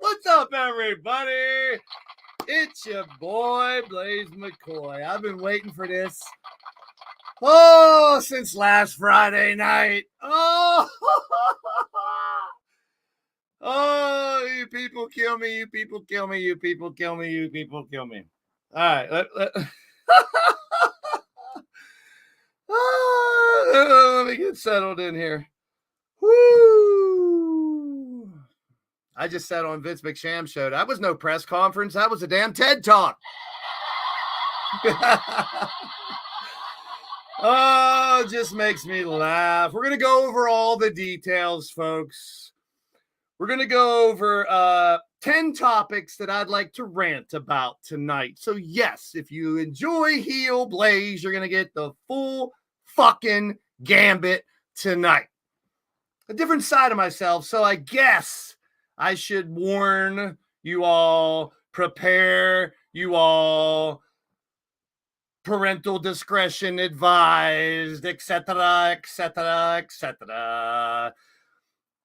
What's up, everybody? It's your boy, Blaise McCoy. I've been waiting for this. Since last Friday night. You people kill me. You people kill me. You people kill me. You people kill me. All right. Let me get settled in here. Woo! I just sat on Vince McSham's show. That was no press conference. That was a damn TED Talk. Oh, it just makes me laugh. We're going to go over all the details, folks. We're going to go over 10 topics that I'd like to rant about tonight. So, yes, if you enjoy heel Blaise, you're going to get the full fucking gambit tonight. A different side of myself, so I guess I should warn you all, prepare you all, parental discretion advised, etc., etc., etc.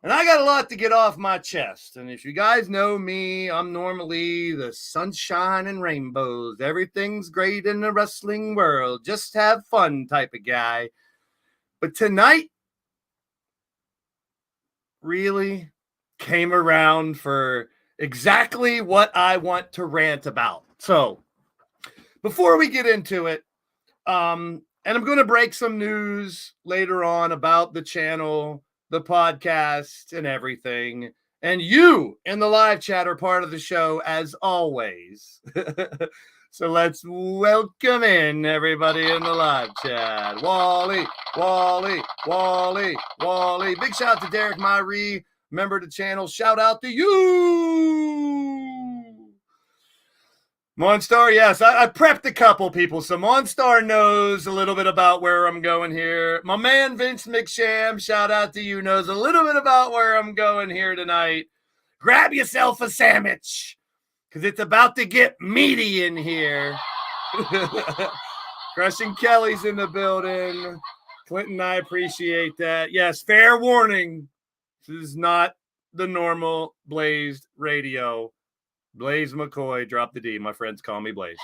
And I got a lot to get off my chest. And if you guys know me, I'm normally the sunshine and rainbows. Everything's great in the wrestling world. Just have fun type of guy. But tonight really came around for exactly what I want to rant about. So before we get into it, and I'm going to break some news later on about the channel, the podcast, and everything. And you in the live chat are part of the show as always. So let's welcome in everybody in the live chat. Wally. Big shout out to Derek Myrie, member of the channel. Shout out to you. Monstar, yes, I prepped a couple people, so Monstar knows a little bit about where I'm going here. My man Vince McSham, shout out to you, knows a little bit about where I'm going here tonight. Grab yourself a sandwich, because it's about to get meaty in here. Crushing Kelly's in the building. Clinton, I appreciate that. Yes, fair warning. This is not the normal Blaise radio. Blaise McCoy, drop the D. My friends call me Blaise.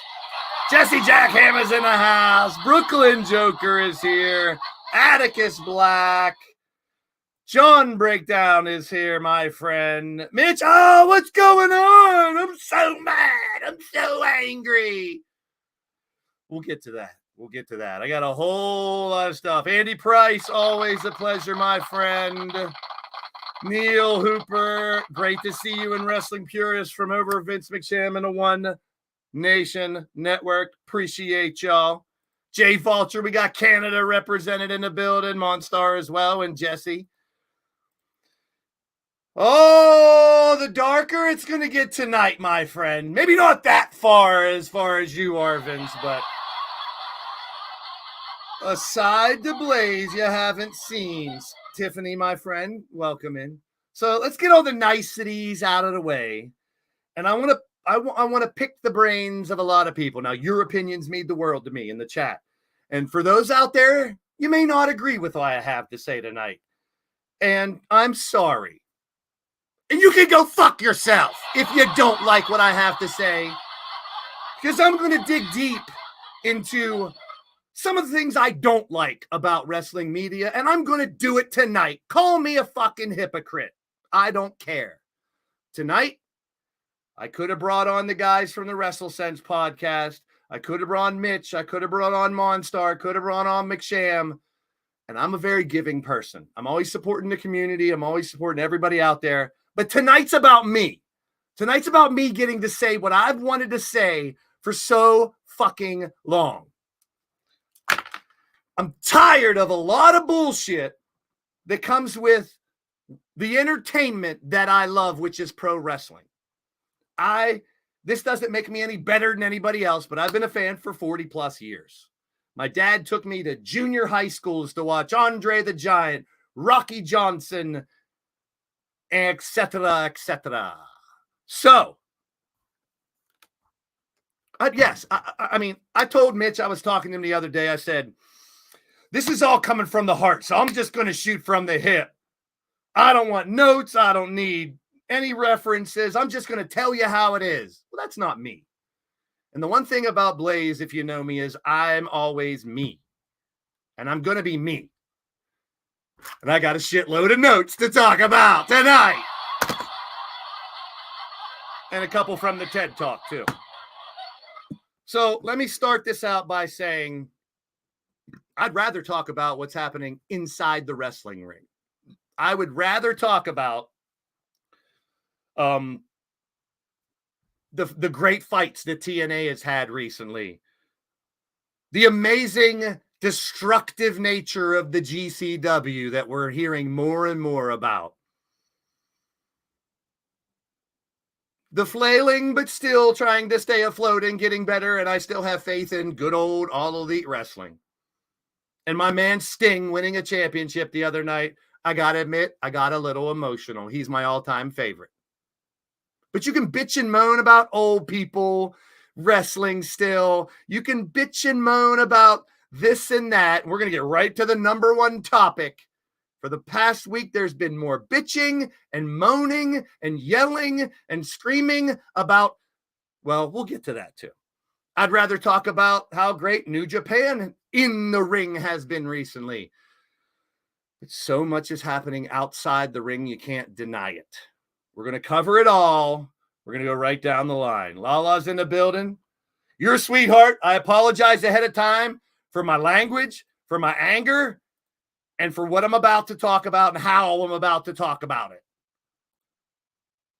Jesse Jackhammer's in the house. Brooklyn Joker is here. Atticus Black. John Breakdown is here, my friend. Mitch, what's going on? I'm so mad. I'm so angry. We'll get to that. I got a whole lot of stuff. Andy Price, always a pleasure, my friend. Neil Hooper, great to see you in Wrestling Purists from over Vince McSham and the One Nation Network. Appreciate y'all. Jay Vulture, we got Canada represented in the building. Monstar as well, and Jesse. Oh, the darker it's going to get tonight, my friend. Maybe not that far as you are, Vince, but a side to Blaise you haven't seen. Tiffany, my friend, welcome in. So let's get all the niceties out of the way. And I want to pick the brains of a lot of people. Now, your opinions mean the world to me in the chat. And for those out there, you may not agree with what I have to say tonight. And I'm sorry. And you can go fuck yourself if you don't like what I have to say. Because I'm going to dig deep into some of the things I don't like about wrestling media, and I'm going to do it tonight. Call me a fucking hypocrite. I don't care. Tonight, I could have brought on the guys from the WrestleSense podcast. I could have brought on Mitch. I could have brought on Monstar. I could have brought on McSham. And I'm a very giving person. I'm always supporting the community. I'm always supporting everybody out there. But tonight's about me. Tonight's about me getting to say what I've wanted to say for so fucking long. I'm tired of a lot of bullshit that comes with the entertainment that I love, which is pro wrestling. This doesn't make me any better than anybody else, but I've been a fan for 40 plus years. My dad took me to junior high schools to watch Andre the Giant, Rocky Johnson, etc., etc. So, yes, I mean, I told Mitch, I was talking to him the other day, I said, this is all coming from the heart, so I'm just going to shoot from the hip. I don't want notes. I don't need any references. I'm just going to tell you how it is. Well, that's not me. And the one thing about Blaise, if you know me, is I'm always me. And I'm going to be me. And I got a shitload of notes to talk about tonight. And a couple from the TED Talk, too. So let me start this out by saying I'd rather talk about what's happening inside the wrestling ring. I would rather talk about the great fights that TNA has had recently, the amazing destructive nature of the GCW that we're hearing more and more about, the flailing but still trying to stay afloat and getting better, and I still have faith in good old All Elite Wrestling. And my man Sting winning a championship the other night, I gotta admit, I got a little emotional. He's my all-time favorite. But you can bitch and moan about old people wrestling still. You can bitch and moan about this and that. We're going to get right to the number one topic. For the past week, there's been more bitching and moaning and yelling and screaming about, well, we'll get to that too. I'd rather talk about how great New Japan in the ring has been recently. But so much is happening outside the ring, you can't deny it. We're going to cover it all. We're going to go right down the line. Lala's in the building. You're a sweetheart. I apologize ahead of time for my language, for my anger, and for what I'm about to talk about and how I'm about to talk about it.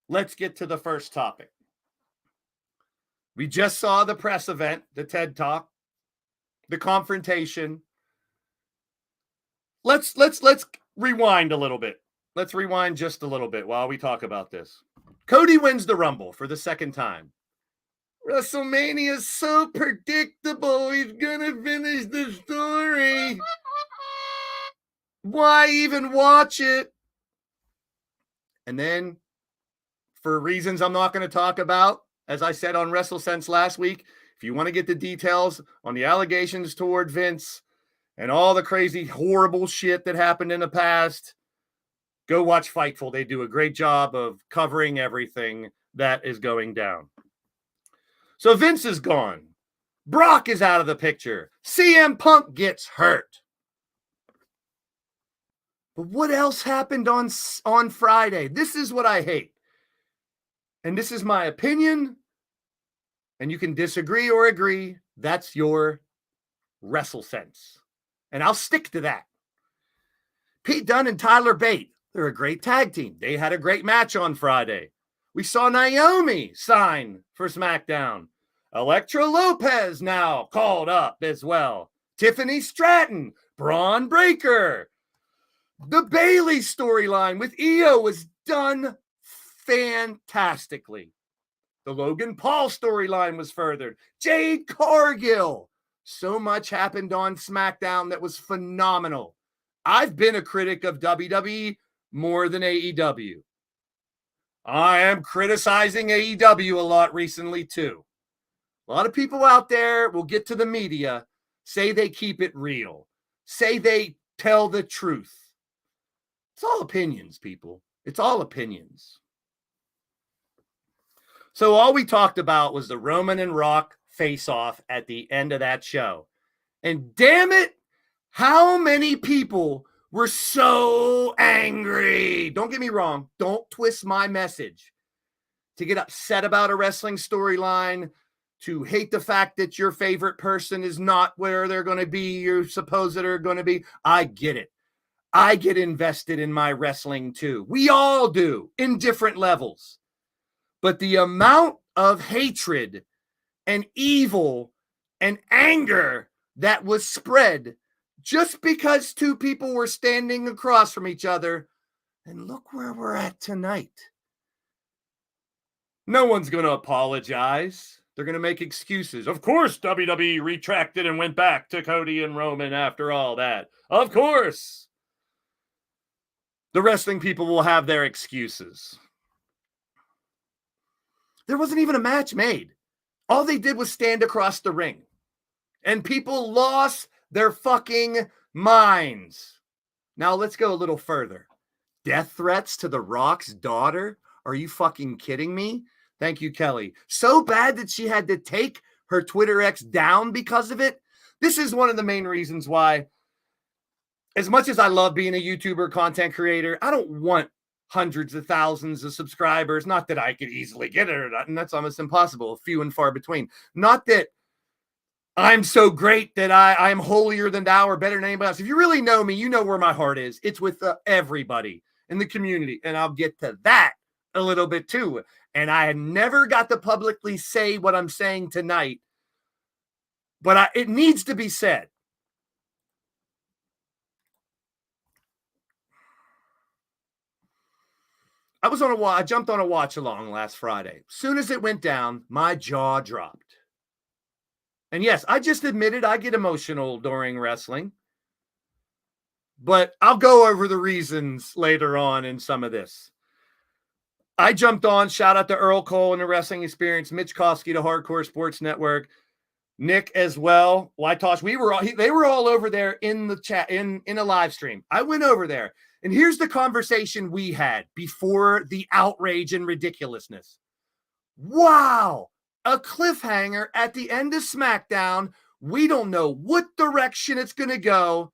Let's get to the first topic. We just saw the press event, the TED Talk, the confrontation. Let's rewind a little bit. Let's rewind just a little bit while we talk about this. Cody wins the Rumble for the second time. WrestleMania is so predictable. He's going to finish the story. Why even watch it? And then, for reasons I'm not going to talk about, as I said on WrestleSense last week, if you want to get the details on the allegations toward Vince and all the crazy, horrible shit that happened in the past, go watch Fightful. They do a great job of covering everything that is going down. So Vince is gone. Brock is out of the picture. CM Punk gets hurt. But what else happened on Friday? This is what I hate. And this is my opinion. And you can disagree or agree. That's your WrestleSense. And I'll stick to that. Pete Dunne and Tyler Bate, they're a great tag team. They had a great match on Friday. We saw Naomi sign for SmackDown. Elektra Lopez now called up as well. Tiffany Stratton, Braun Breaker. The Bayley storyline with Io was done fantastically. The Logan Paul storyline was furthered. Jade Cargill. So much happened on SmackDown that was phenomenal. I've been a critic of WWE more than AEW. I am criticizing AEW a lot recently too. A lot of people out there will get to the media, say they keep it real, say they tell the truth. It's all opinions, people. It's all opinions. So all we talked about was the Roman and Rock face-off at the end of that show. And damn it, how many people were so angry? Don't get me wrong. Don't twist my message. To get upset about a wrestling storyline, to hate the fact that your favorite person is not where they're going to be, you're supposed that are going to be. I get it. I get invested in my wrestling too. We all do in different levels. But the amount of hatred and evil and anger that was spread just because two people were standing across from each other, and look where we're at tonight. No one's going to apologize. They're going to make excuses. Of course, WWE retracted and went back to Cody and Roman after all that. Of course. the wrestling people will have their excuses. There wasn't even a match made. All they did was stand across the ring. And people lost their fucking minds. Now let's go a little further. Death threats to The Rock's daughter? Are you fucking kidding me? Thank you, Kelly. So bad that she had to take her Twitter X down because of it. This is one of the main reasons why, as much as I love being a YouTuber content creator, I don't want hundreds of thousands of subscribers. Not that I could easily get it, and that's almost impossible, few and far between. Not that I'm so great that I'm holier than thou or better than anybody else. If you really know me, you know where my heart is. It's with everybody in the community, and I'll get to that a little bit too. And I never got to publicly say what I'm saying tonight, but it needs to be said. I jumped on a watch along last Friday. Soon as it went down, my jaw dropped. And yes, I just admitted I get emotional during wrestling. But I'll go over the reasons later on in some of this. I jumped on, shout out to Earl Cole and the Wrestling Experience, Mitch Kosky to Hardcore Sports Network, Nick as well. Wytosh, they were all over there in the chat, in a live stream. I went over there, and here's the conversation we had before the outrage and ridiculousness. Wow, a cliffhanger at the end of SmackDown. We don't know what direction it's going to go.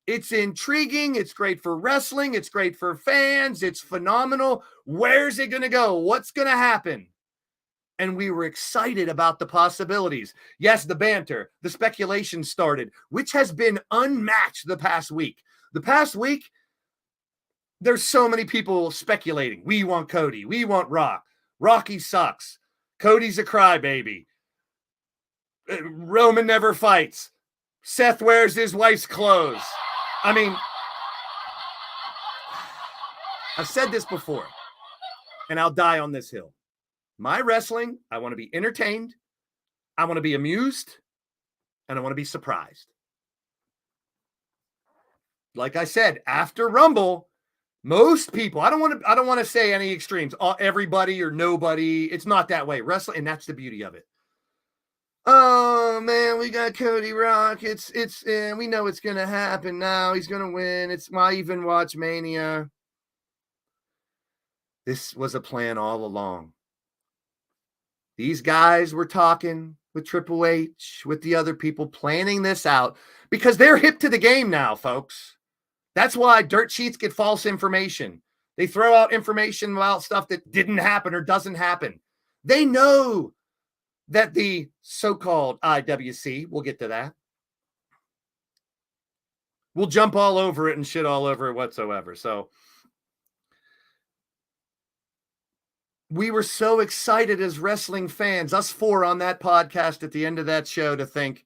It's intriguing. It's great for wrestling. It's great for fans. It's phenomenal. Where's it going to go? What's going to happen? And we were excited about the possibilities. Yes, the banter, the speculation started, which has been unmatched the past week. The past week, there's so many people speculating. We want Cody. We want Rock. Rocky sucks. Cody's a crybaby. Roman never fights. Seth wears his wife's clothes. I mean, I've said this before, and I'll die on this hill. My wrestling, I want to be entertained, I want to be amused, and I want to be surprised. Like I said, after Rumble, most people, I don't want to say any extremes, everybody or nobody. It's not that way. Wrestling, and that's the beauty of it. Oh man, we got Cody Rock. It's we know it's gonna happen now. He's gonna win. It's why even watch Mania. This was a plan all along. These guys were talking with Triple H, with the other people, planning this out because they're hip to the game now, folks. That's why dirt sheets get false information. They throw out information about stuff that didn't happen or doesn't happen. They know that the so-called IWC, we'll get to that, will jump all over it and shit all over it whatsoever. So we were so excited as wrestling fans, us four on that podcast at the end of that show, to think,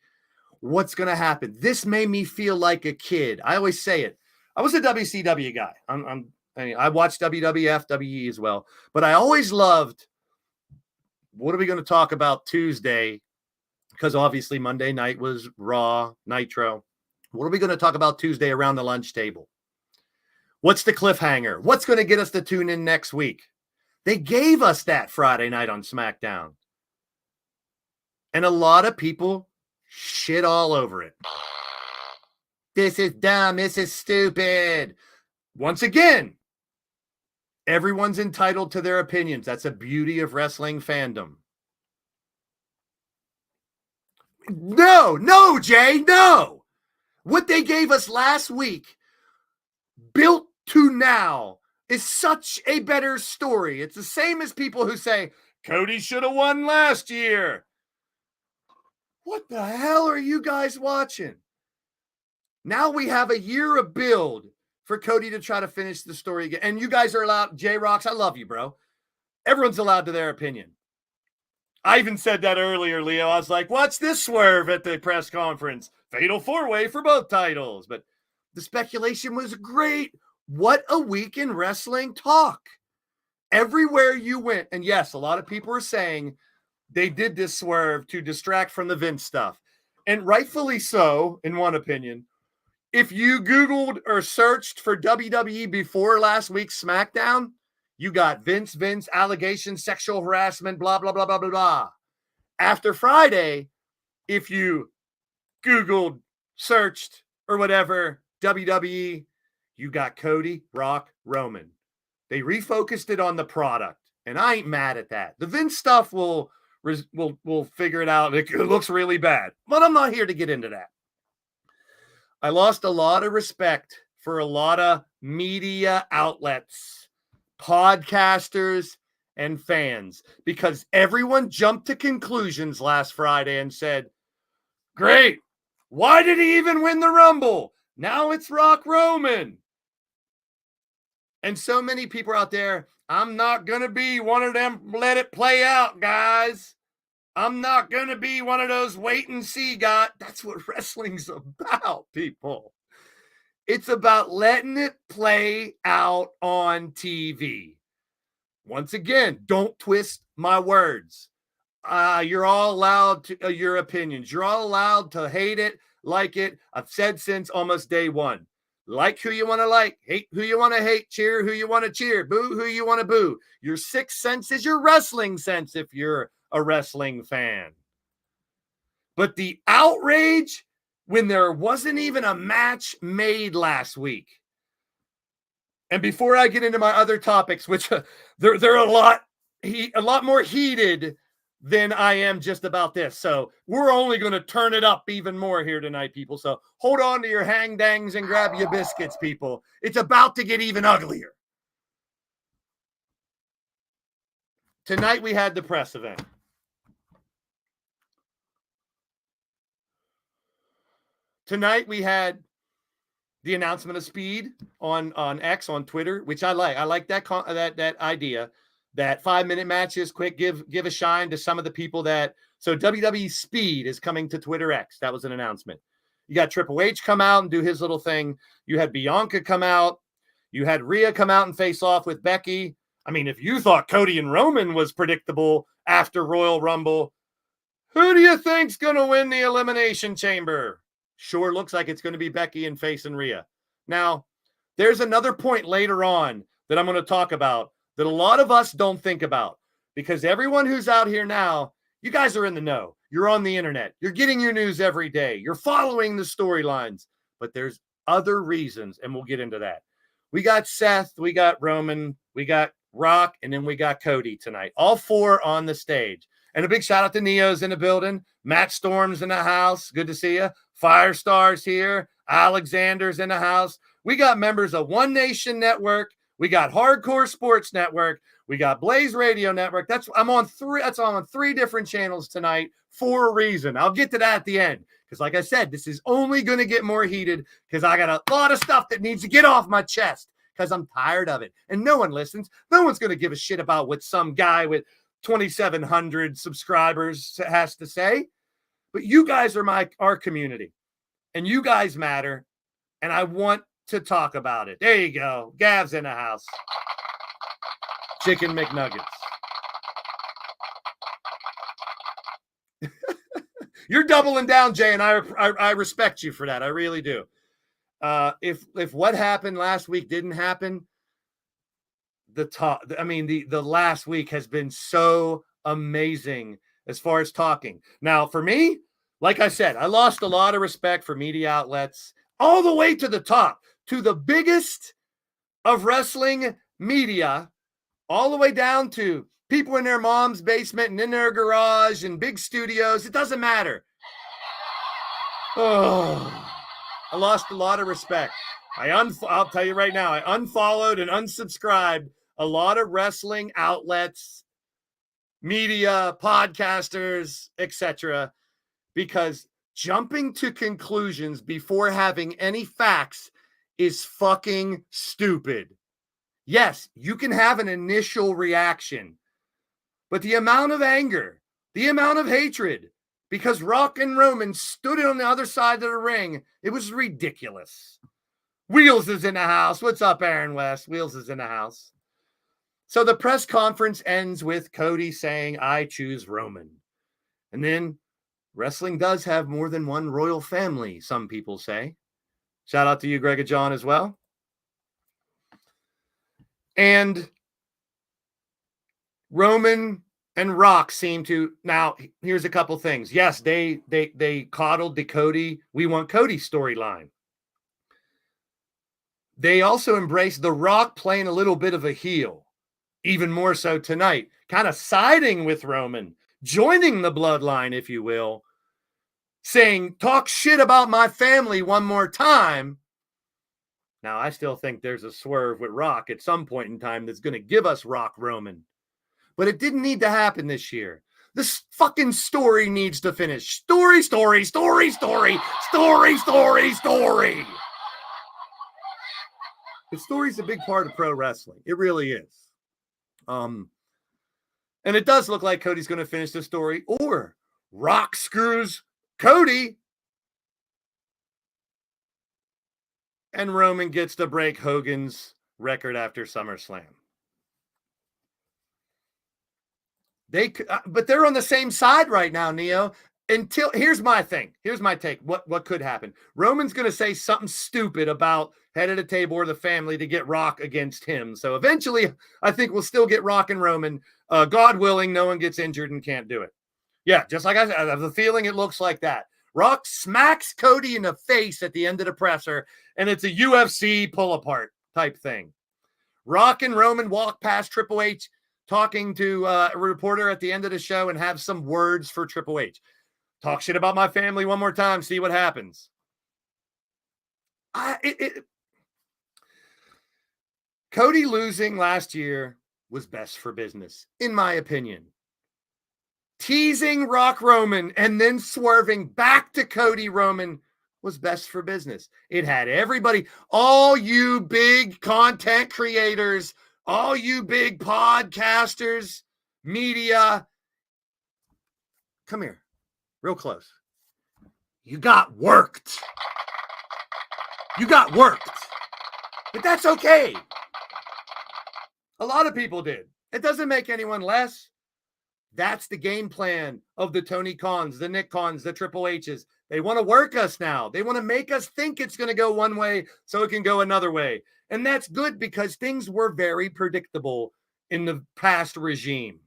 what's going to happen? This made me feel like a kid. I always say it. I was a WCW guy. I watched WWF, WE as well. But I always loved, what are we going to talk about Tuesday? Because obviously Monday night was Raw, Nitro. What are we going to talk about Tuesday around the lunch table? What's the cliffhanger? What's going to get us to tune in next week? They gave us that Friday night on SmackDown. And a lot of people shit all over it. This is dumb. This is stupid. Once again, everyone's entitled to their opinions. That's a beauty of wrestling fandom. No, Jay, no. What they gave us last week, built to now, is such a better story. It's the same as people who say, Cody should have won last year. What the hell are you guys watching? Now we have a year of build for Cody to try to finish the story again. And you guys are allowed, J-Rocks, I love you, bro. Everyone's allowed to their opinion. I even said that earlier, Leo. I was like, watch this swerve at the press conference. Fatal four-way for both titles. But the speculation was great. What a week in wrestling talk. Everywhere you went. And yes, a lot of people are saying they did this swerve to distract from the Vince stuff. And rightfully so, in one opinion. If you Googled or searched for WWE before last week's SmackDown, you got Vince, allegations, sexual harassment, blah, blah, blah, blah, blah, blah. After Friday, if you Googled, searched, or whatever, WWE, you got Cody, Rock, Roman. They refocused it on the product, and I ain't mad at that. The Vince stuff will figure it out. It looks really bad, but I'm not here to get into that. I lost a lot of respect for a lot of media outlets, podcasters, and fans because everyone jumped to conclusions last Friday and said, great, why did he even win the Rumble? Now it's Rock Roman. And so many people out there, I'm not going to be one of them, let it play out, guys. I'm not going to be one of those wait and see guys. That's what wrestling's about, people. It's about letting it play out on TV. Once again, don't twist my words. You're all allowed to your opinions. You're all allowed to hate it, like it. I've said since almost day one. Like who you want to like, hate who you want to hate, cheer who you want to cheer, boo who you want to boo. Your sixth sense is your wrestling sense if you're a wrestling fan. But the outrage when there wasn't even a match made last week. And before I get into my other topics, which they're a lot more heated than I am just about this. So we're only going to turn it up even more here tonight, people. So hold on to your hang-dangs and grab your biscuits, people. It's about to get even uglier. Tonight we had the press event. Tonight we had the announcement of Speed on X, on Twitter, which I like. I like that idea. That 5-minute matches, quick, give a shine to some of the people that. So WWE Speed is coming to Twitter X. That was an announcement. You got Triple H come out and do his little thing. You had Bianca come out. You had Rhea come out and face off with Becky. I mean, if you thought Cody and Roman was predictable after Royal Rumble, who do you think's going to win the Elimination Chamber? Sure looks like it's going to be Becky and facing Rhea. Now, there's another point later on that I'm going to talk about that a lot of us don't think about because everyone who's out here now, you guys are in the know. You're on the internet. You're getting your news every day. You're following the storylines, but there's other reasons, and we'll get into that. We got Seth, we got Roman, we got Rock, and then we got Cody tonight. All four on the stage. And a big shout out to Neo's in the building. Matt Storm's in the house. Good to see you. Firestar's here. Alexander's in the house. We got members of One Nation Network. We got Hardcore Sports Network. We got Blaise Radio Network. I'm on three different channels tonight for a reason. I'll get to that at the end. Because like I said, this is only going to get more heated because I got a lot of stuff that needs to get off my chest because I'm tired of it. And no one listens. No one's going to give a shit about what some guy with 2,700 subscribers has to say. But you guys are our community. And you guys matter. And I want to talk about it. There you go. Gav's in the house. Chicken McNuggets. You're doubling down, Jay, and I respect you for that. I really do. If what happened last week didn't happen, the last week has been so amazing as far as talking. Now, for me, like I said, I lost a lot of respect for media outlets all the way to the top, to the biggest of wrestling media, all the way down to people in their mom's basement and in their garage and big studios. It doesn't matter. Oh, I lost a lot of respect. I'll tell you right now, I unfollowed and unsubscribed a lot of wrestling outlets, media, podcasters, etc., because jumping to conclusions before having any facts is fucking stupid. Yes, you can have an initial reaction, but the amount of anger, the amount of hatred, because Rock and Roman stood on the other side of the ring, it was ridiculous. Wheels is in the house. What's up, Aaron West? Wheels is in the house. So the press conference ends with Cody saying, I choose Roman. And then wrestling does have more than one royal family, some people say. Shout out to you, Greg and John, as well. And Roman and Rock seem to, now here's a couple things. Yes, they coddled the Cody, we want Cody storyline. They also embraced The Rock playing a little bit of a heel, even more so tonight, kind of siding with Roman, joining the bloodline, if you will, saying, talk shit about my family one more time. Now, I still think there's a swerve with Rock at some point in time that's going to give us Rock Roman. But it didn't need to happen this year. This fucking story needs to finish. Story. The story's a big part of pro wrestling. It really is. And it does look like Cody's going to finish the story, or Rock screws Cody and Roman gets to break Hogan's record after SummerSlam. But they're on the same side right now, Neo. Until here's my thing. Here's my take. What could happen? Roman's going to say something stupid about head of the table or the family to get Rock against him. So eventually, I think we'll still get Rock and Roman. God willing, no one gets injured and can't do it. Yeah, just like I said, I have the feeling it looks like that. Rock smacks Cody in the face at the end of the presser, and it's a UFC pull-apart type thing. Rock and Roman walk past Triple H, talking to a reporter at the end of the show, and have some words for Triple H. Talk shit about my family one more time, see what happens. Cody losing last year was best for business, in my opinion. Teasing Rock Roman and then swerving back to Cody Roman was best for business. It had everybody, all you big content creators, all you big podcasters, media. Come here, real close. You got worked. But that's okay. A lot of people did. It doesn't make anyone less. That's the game plan of the Tony Khans, the Nick Khans, the Triple H's. They want to work us now. They want to make us think it's going to go one way so it can go another way. And that's good because things were very predictable in the past regime.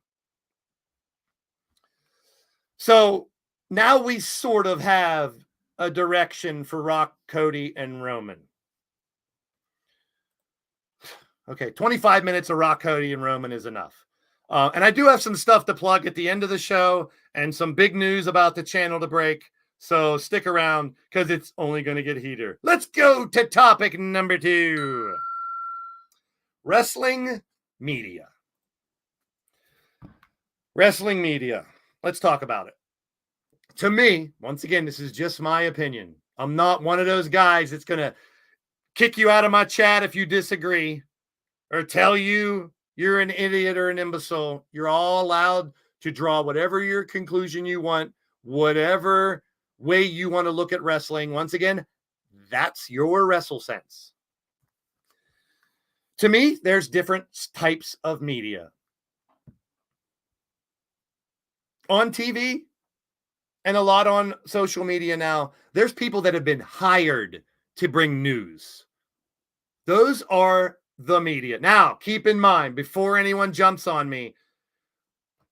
So now we sort of have a direction for Rock, Cody, and Roman. Okay, 25 minutes of Rock, Cody, and Roman is enough. And I do have some stuff to plug at the end of the show and some big news about the channel to break. So stick around because it's only going to get heater. Let's go to topic number 2. Wrestling media. Wrestling media. Let's talk about it. To me, once again, this is just my opinion. I'm not one of those guys that's going to kick you out of my chat if you disagree or tell you you're an idiot or an imbecile. You're all allowed to draw whatever your conclusion you want, whatever way you want to look at wrestling. Once again, that's your WrestleSense. To me, there's different types of media. On TV and a lot on social media now, there's people that have been hired to bring news. Those are the media. Now, keep in mind, before anyone jumps on me,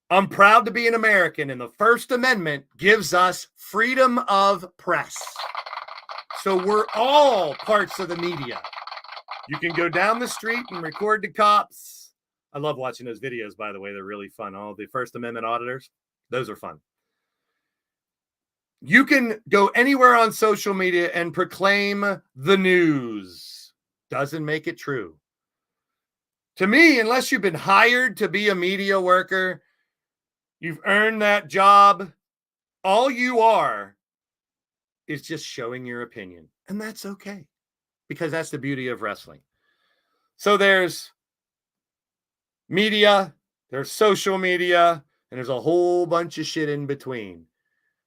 I'm proud to be an American, and the First Amendment gives us freedom of press. So we're all parts of the media. You can go down the street and record the cops. I love watching those videos, by the way. They're really fun. All the First Amendment auditors, those are fun. You can go anywhere on social media and proclaim the news. Doesn't make it true. To me, unless you've been hired to be a media worker, you've earned that job, all you are is just showing your opinion. And that's okay, because that's the beauty of wrestling. So there's media, there's social media, and there's a whole bunch of shit in between.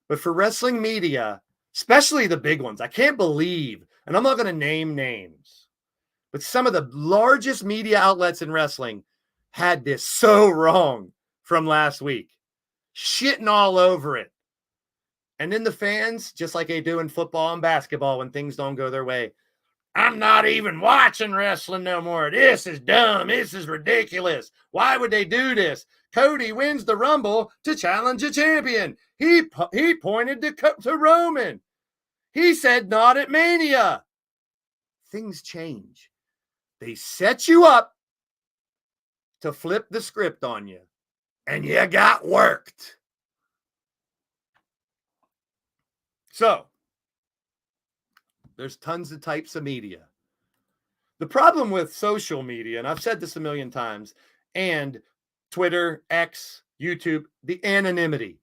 But for wrestling media, especially the big ones, I can't believe, and I'm not going to name names, but some of the largest media outlets in wrestling had this so wrong from last week. Shitting all over it. And then the fans, just like they do in football and basketball when things don't go their way, I'm not even watching wrestling no more. This is dumb. This is ridiculous. Why would they do this? Cody wins the Rumble to challenge a champion. He pointed to Roman. He said not at Mania. Things change. They set you up to flip the script on you, and you got worked. So, there's tons of types of media. The problem with social media, and I've said this a million times, and Twitter, X, YouTube, the anonymity.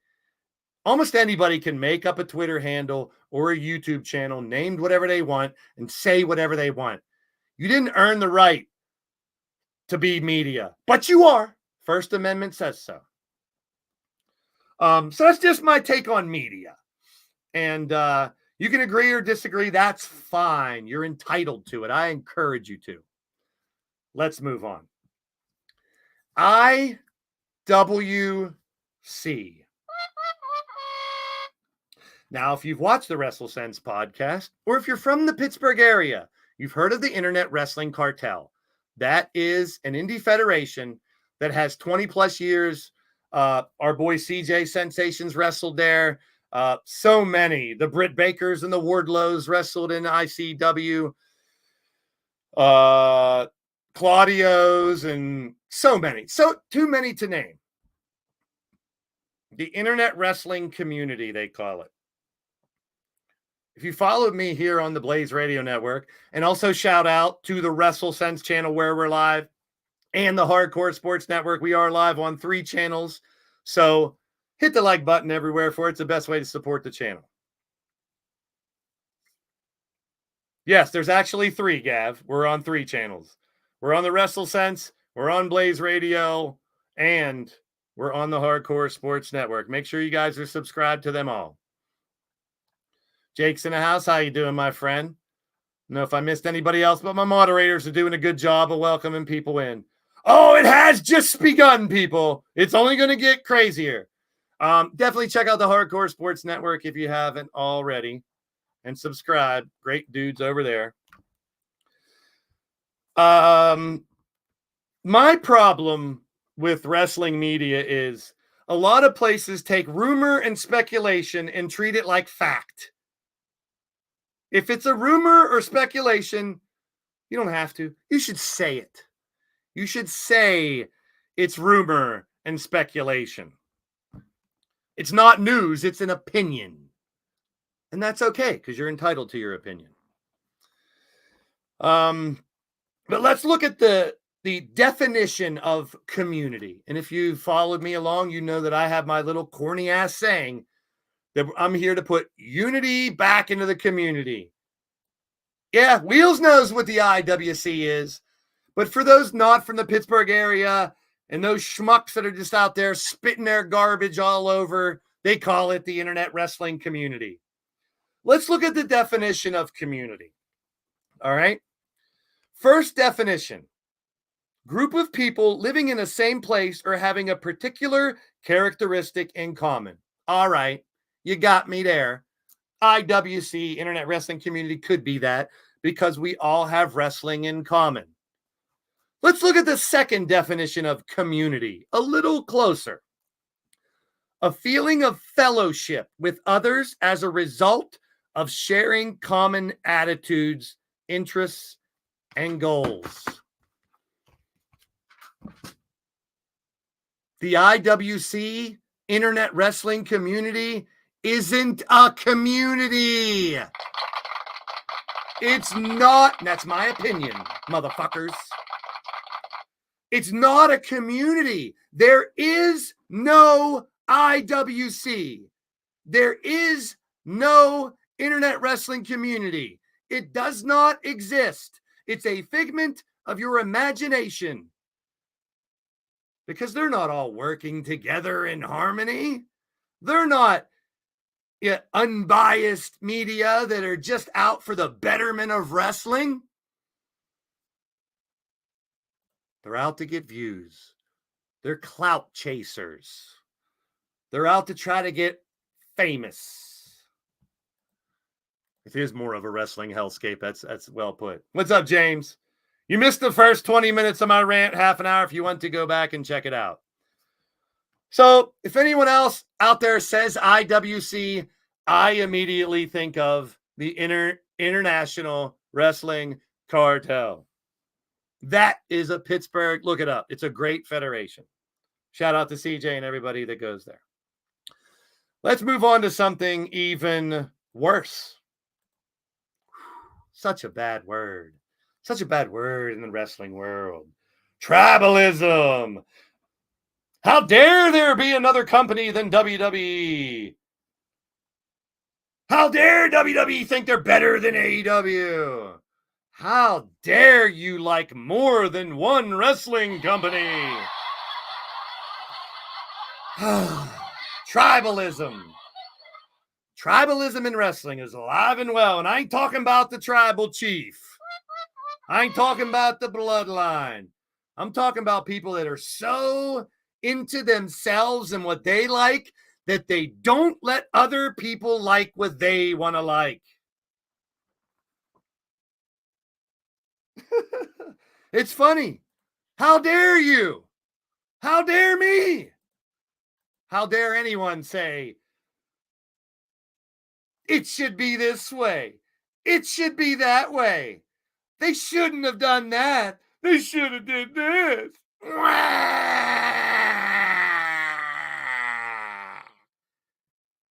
Almost anybody can make up a Twitter handle or a YouTube channel named whatever they want and say whatever they want. You didn't earn the right to be media, but you are. First Amendment says so. So that's just my take on media. And you can agree or disagree. That's fine. You're entitled to it. I encourage you to. Let's move on. IWC. Now, if you've watched the WrestleSense podcast, or if you're from the Pittsburgh area, you've heard of the Internet Wrestling Cartel. That is an indie federation that has 20 plus years. Our boy CJ Sensations wrestled there. So many. The Britt Bakers and the Wardlows wrestled in ICW. Claudio's and so many. So too many to name. The Internet Wrestling Community, they call it. If you followed me here on the Blaise Radio Network, and also shout out to the WrestleSense channel where we're live, and the Hardcore Sports Network, we are live on 3 channels. So hit the like button everywhere for it. It's the best way to support the channel. Yes, there's actually 3, Gav. We're on 3 channels. We're on the WrestleSense, we're on Blaise Radio, and we're on the Hardcore Sports Network. Make sure you guys are subscribed to them all. Jake's in the house. How you doing, my friend? I don't know if I missed anybody else, but my moderators are doing a good job of welcoming people in. Oh, it has just begun, people. It's only going to get crazier. Definitely check out the Hardcore Sports Network if you haven't already, and subscribe. Great dudes over there. My problem with wrestling media is a lot of places take rumor and speculation and treat it like fact. If it's a rumor or speculation, you don't have to. You should say it. You should say it's rumor and speculation. It's not news, it's an opinion. And that's okay, because you're entitled to your opinion. But let's look at the definition of community. And if you followed me along, you know that I have my little corny ass saying that I'm here to put unity back into the community. Yeah, Wheels knows what the IWC is. But for those not from the Pittsburgh area and those schmucks that are just out there spitting their garbage all over, they call it the Internet Wrestling Community. Let's look at the definition of community. All right. First definition: group of people living in the same place or having a particular characteristic in common. All right. You got me there. IWC, Internet Wrestling Community, could be that because we all have wrestling in common. Let's look at the second definition of community a little closer. A feeling of fellowship with others as a result of sharing common attitudes, interests, and goals. The IWC, Internet Wrestling Community, isn't a community. It's not. That's my opinion, motherfuckers. It's not a community. There is no IWC. There is no Internet Wrestling Community. It does not exist. It's a figment of your imagination. Because they're not all working together in harmony. They're not unbiased media that are just out for the betterment of wrestling. They're out to get views. They're clout chasers. They're out to try to get famous. It is more of a wrestling hellscape. That's well put. What's up, James? You missed the first 20 minutes of my rant, half an hour. If you want to go back and check it out. So if anyone else out there says IWC, I immediately think of the International Wrestling Cartel. That is a Pittsburgh. Look it up. It's a great federation. Shout out to CJ and everybody that goes there. Let's move on to something even worse. Such a bad word. Such a bad word in the wrestling world. Tribalism. How dare there be another company than WWE? How dare WWE think they're better than AEW? How dare you like more than one wrestling company? Tribalism. Tribalism in wrestling is alive and well, and I ain't talking about the tribal chief. I ain't talking about the bloodline. I'm talking about people that are so into themselves and what they like that they don't let other people like what they want to like. It's funny. How dare you? How dare me? How dare anyone say, it should be this way. It should be that way. They shouldn't have done that. They should have did this.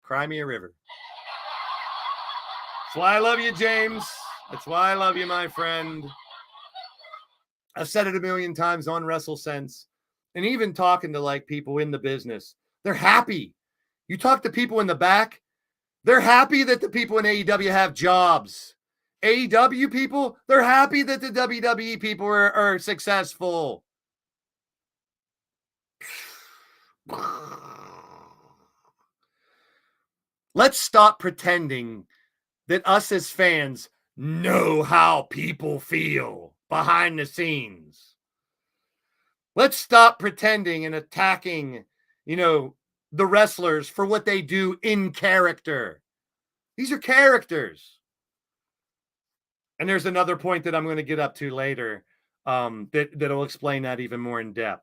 Cry me a river. That's why I love you, James. That's why I love you, my friend. I've said it a million times on WrestleSense, and even talking to like people in the business. They're happy. You talk to people in the back, they're happy that the people in AEW have jobs. AEW people, they're happy that the WWE people are successful. Let's stop pretending that us as fans know how people feel behind the scenes. Let's stop pretending and attacking, the wrestlers for what they do in character. These are characters. And there's another point that I'm going to get up to later that'll explain that even more in depth.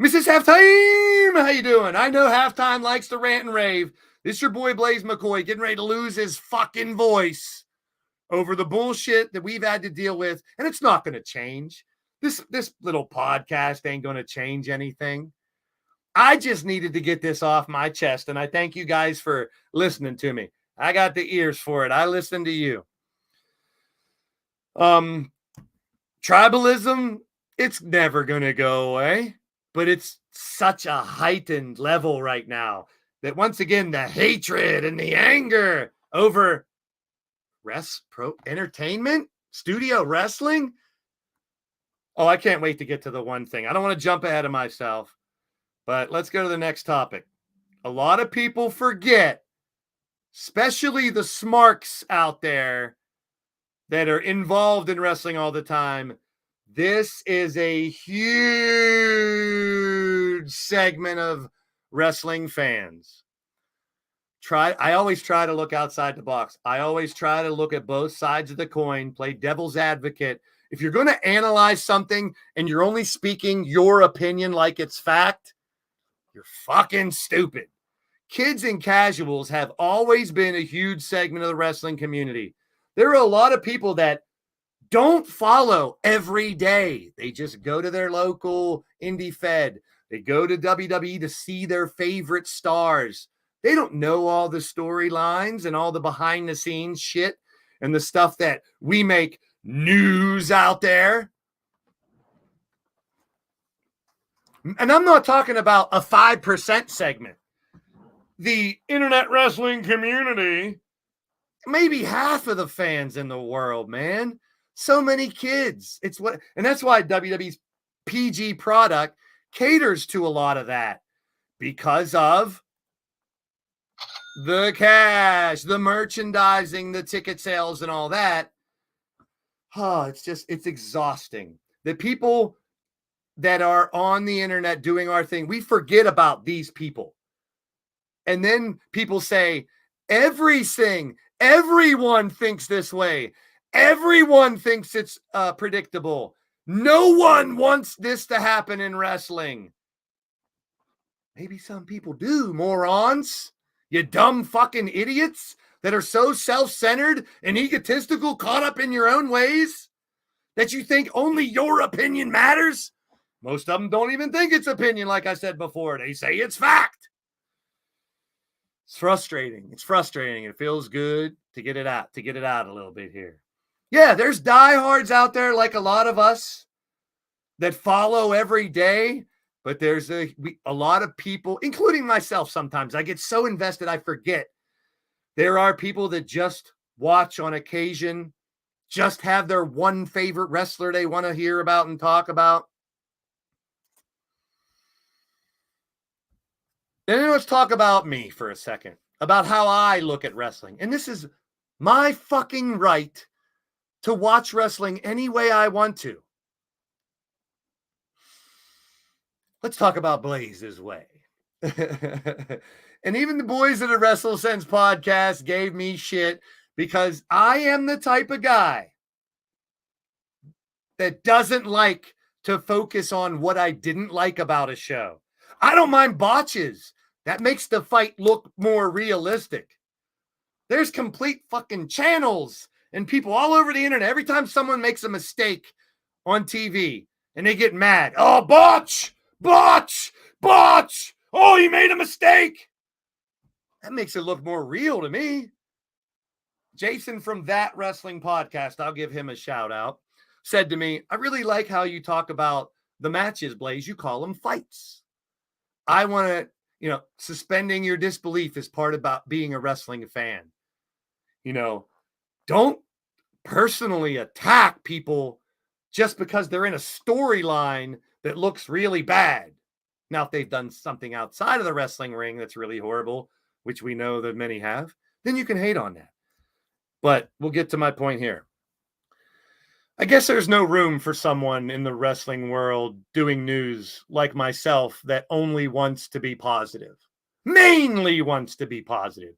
Mrs. Halftime, how you doing? I know Halftime likes to rant and rave. This is your boy Blaise McCoy getting ready to lose his fucking voice over the bullshit that we've had to deal with, and it's not going to change. This little podcast ain't going to change anything. I just needed to get this off my chest, and I thank you guys for listening to me. I got the ears for it. I listen to you. Tribalism, it's never going to go away, but it's such a heightened level right now that once again, the hatred and the anger over entertainment, studio wrestling. Oh, I can't wait to get to the one thing. I don't want to jump ahead of myself, but let's go to the next topic. A lot of people forget, especially the smarks out there that are involved in wrestling all the time. This is a huge segment of wrestling fans. I always try to look outside the box. I always try to look at both sides of the coin, play devil's advocate. If you're going to analyze something and you're only speaking your opinion like it's fact, you're fucking stupid. Kids and casuals have always been a huge segment of the wrestling community. There are a lot of people that don't follow every day. They just go to their local indie fed. They go to WWE to see their favorite stars. They don't know all the storylines and all the behind the scenes shit and the stuff that we make news out there. And I'm not talking about a 5% segment. The internet wrestling community, maybe half of the fans in the world, man. So many kids. And that's why WWE's PG product caters to a lot of that because of the cash, the merchandising, the ticket sales, and all that. Oh, it's exhausting. The people that are on the internet doing our thing, we forget about these people. And then people say everything Everyone thinks this way. Everyone thinks it's predictable. No one wants this to happen in wrestling. Maybe some people do, morons. You dumb fucking idiots that are so self-centered and egotistical, caught up in your own ways, that you think only your opinion matters. Most of them don't even think it's opinion, like I said before. They say it's fact. It's frustrating. It's frustrating. It feels good to get it out a little bit here. Yeah, there's diehards out there like a lot of us that follow every day, but there's a lot of people, including myself sometimes. I get so invested, I forget. There are people that just watch on occasion, just have their one favorite wrestler they want to hear about and talk about. Then let's talk about me for a second, about how I look at wrestling. And this is my fucking right to watch wrestling any way I want to. Let's talk about Blaise's way. And even the boys at the WrestleSense podcast gave me shit because I am the type of guy that doesn't like to focus on what I didn't like about a show. I don't mind botches. That makes the fight look more realistic. There's complete fucking channels and people all over the internet. Every time someone makes a mistake on TV and they get mad. Oh, botch! Botch! Botch! Oh, he made a mistake! That makes it look more real to me. Jason from That Wrestling Podcast, I'll give him a shout out, said to me, I really like how you talk about the matches, Blaise. You call them fights. I want to, suspending your disbelief is part about being a wrestling fan. Don't personally attack people just because they're in a storyline that looks really bad. Now, if they've done something outside of the wrestling ring that's really horrible, which we know that many have, then you can hate on that. But we'll get to my point here. I guess there's no room for someone in the wrestling world doing news like myself that only wants to be positive, mainly wants to be positive.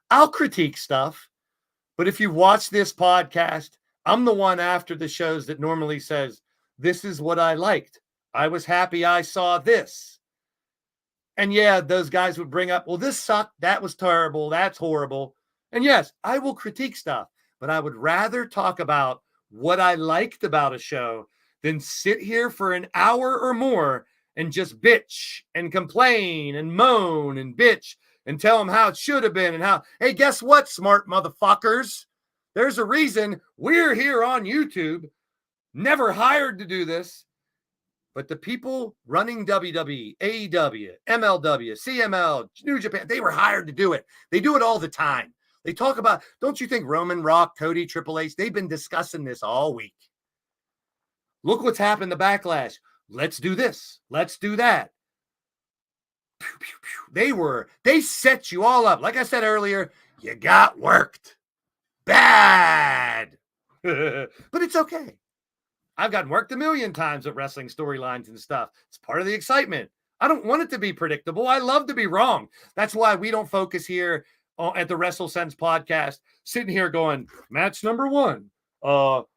I'll critique stuff, but if you watch this podcast, I'm the one after the shows that normally says, this is what I liked. I was happy I saw this. And yeah, those guys would bring up, well, this sucked. That was terrible. That's horrible. And yes, I will critique stuff, but I would rather talk about what I liked about a show than sit here for an hour or more and just bitch and complain and moan and bitch and tell them how it should have been and how, hey, guess what, smart motherfuckers? There's a reason we're here on YouTube, never hired to do this. But the people running WWE, AEW, MLW, CML, New Japan, they were hired to do it. They do it all the time. They talk about, don't you think Roman, Rock, Cody, Triple H, they've been discussing this all week. Look what's happened to Backlash. Let's do this. Let's do that. Pew, pew, pew. They set you all up. Like I said earlier, you got worked. Bad. But it's okay. I've gotten worked a million times with wrestling storylines and stuff. It's part of the excitement. I don't want it to be predictable. I love to be wrong. That's why we don't focus here at the WrestleSense podcast, sitting here going, match number 1.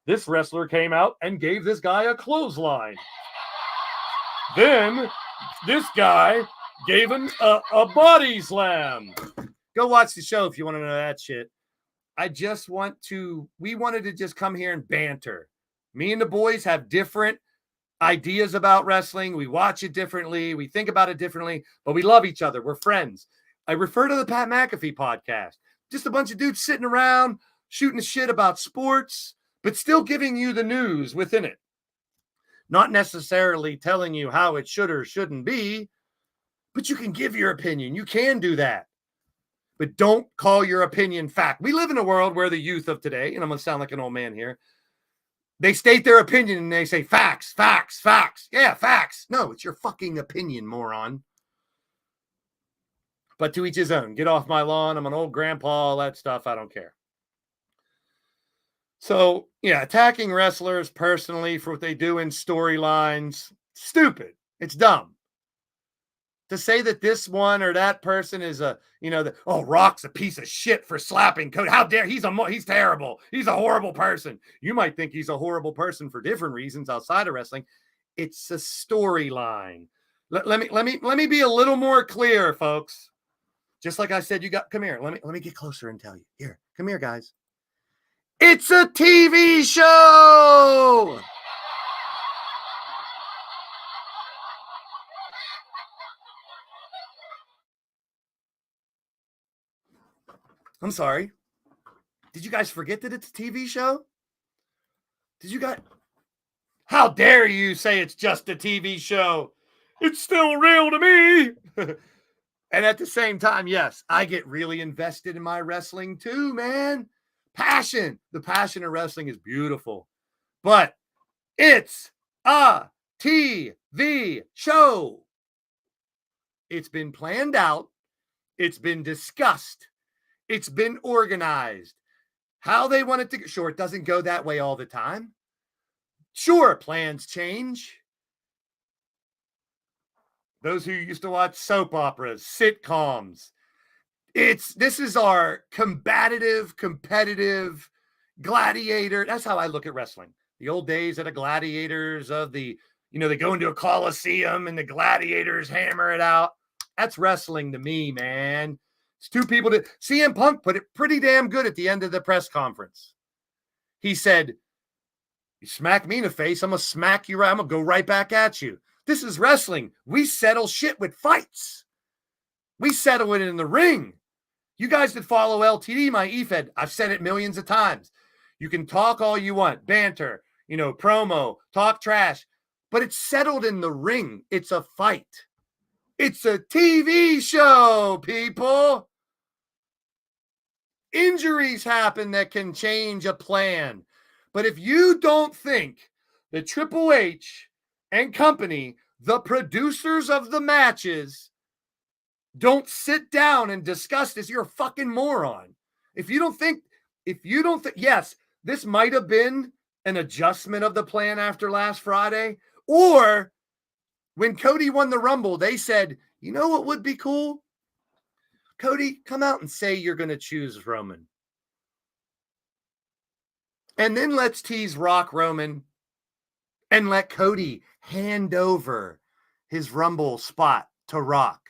This wrestler came out and gave this guy a clothesline. Then this guy gave him a body slam. Go watch the show if you want to know that shit. We wanted to just come here and banter. Me and the boys have different ideas about wrestling. We watch it differently. We think about it differently, but we love each other. We're friends. I refer to the Pat McAfee podcast. Just a bunch of dudes sitting around, shooting shit about sports, but still giving you the news within it. Not necessarily telling you how it should or shouldn't be, but you can give your opinion. You can do that. But don't call your opinion fact. We live in a world where the youth of today, and I'm going to sound like an old man here, they state their opinion and they say facts, facts, facts. Yeah, facts. No, it's your fucking opinion, moron. But to each his own. Get off my lawn. I'm an old grandpa, all that stuff. I don't care. So, yeah, attacking wrestlers personally for what they do in storylines, stupid. It's dumb. to say that this one or that person is Rock's a piece of shit for slapping Cody. How dare he's terrible. He's a horrible person. You might think he's a horrible person for different reasons outside of wrestling. It's a storyline. Let me be a little more clear, folks. Just like I said, come here. Let me get closer and tell you. Here, come here, guys. It's a TV show. I'm sorry. Did you guys forget that it's a TV show? How dare you say it's just a TV show? It's still real to me. And at the same time, yes, I get really invested in my wrestling too, man. Passion. The passion of wrestling is beautiful. But it's a TV show. It's been planned out. It's been discussed. It's been organized. How they want it to go. Sure, it doesn't go that way all the time. Sure, plans change. Those who used to watch soap operas, sitcoms. This is our competitive gladiator. That's how I look at wrestling. The old days of the gladiators of they go into a coliseum and the gladiators hammer it out. That's wrestling to me, man. It's two people CM Punk put it pretty damn good at the end of the press conference. He said, you smack me in the face, I'm going to smack you right. I'm going to go right back at you. This is wrestling. We settle shit with fights. We settle it in the ring. You guys that follow LTD, my E-Fed, I've said it millions of times. You can talk all you want, banter, promo, talk trash, but it's settled in the ring. It's a fight. It's a TV show, people. Injuries happen that can change a plan. But if you don't think that Triple H and company, the producers of the matches, don't sit down and discuss this, you're a fucking moron. If you don't think, yes, this might have been an adjustment of the plan after last Friday, or when Cody won the Rumble, they said, you know what would be cool? Cody, come out and say you're going to choose Roman. And then let's tease Rock Roman and let Cody hand over his Rumble spot to Rock.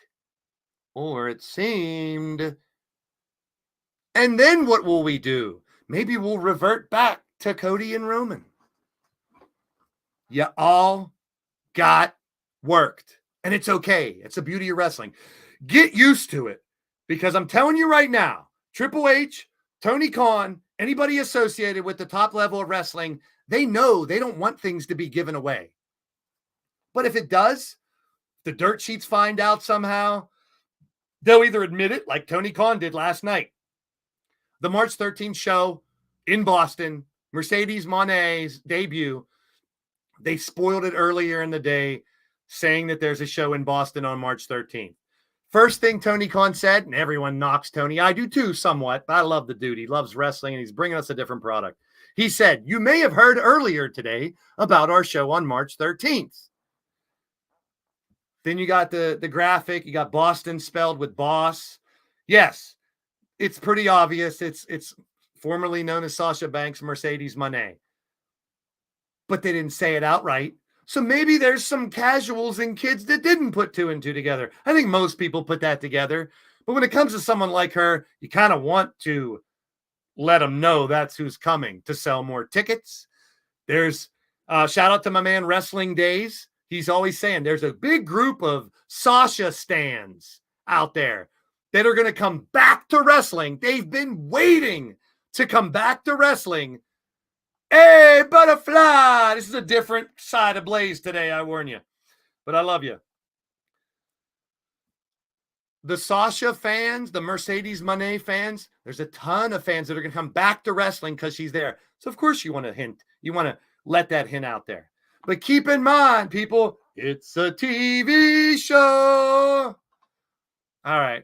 Or it seemed. And then what will we do? Maybe we'll revert back to Cody and Roman. You all got worked. And it's okay. It's the beauty of wrestling. Get used to it. Because I'm telling you right now, Triple H, Tony Khan, anybody associated with the top level of wrestling, they know they don't want things to be given away. But if it does, the dirt sheets find out somehow, they'll either admit it like Tony Khan did last night. The March 13th show in Boston, Mercedes Monet's debut, they spoiled it earlier in the day, saying that there's a show in Boston on March 13th. First thing Tony Khan said, and everyone knocks Tony. I do too, somewhat, but I love the dude. He loves wrestling, and he's bringing us a different product. He said, you may have heard earlier today about our show on March 13th. Then you got the graphic. You got Boston spelled with boss. Yes, it's pretty obvious. It's formerly known as Sasha Banks, Mercedes Moné. But they didn't say it outright. So maybe there's some casuals and kids that didn't put two and two together. I think most people put that together. But when it comes to someone like her, you kind of want to let them know that's who's coming to sell more tickets. There's shout out to my man Wrestling Days. He's always saying there's a big group of Sasha stans out there that are going to come back to wrestling. They've been waiting to come back to wrestling. Hey, butterfly! This is a different side of Blaise today, I warn you. But I love you. The Sasha fans, the Mercedes Moné fans, there's a ton of fans that are going to come back to wrestling because she's there. So, of course, you want to hint. You want to let that hint out there. But keep in mind, people, it's a TV show. All right.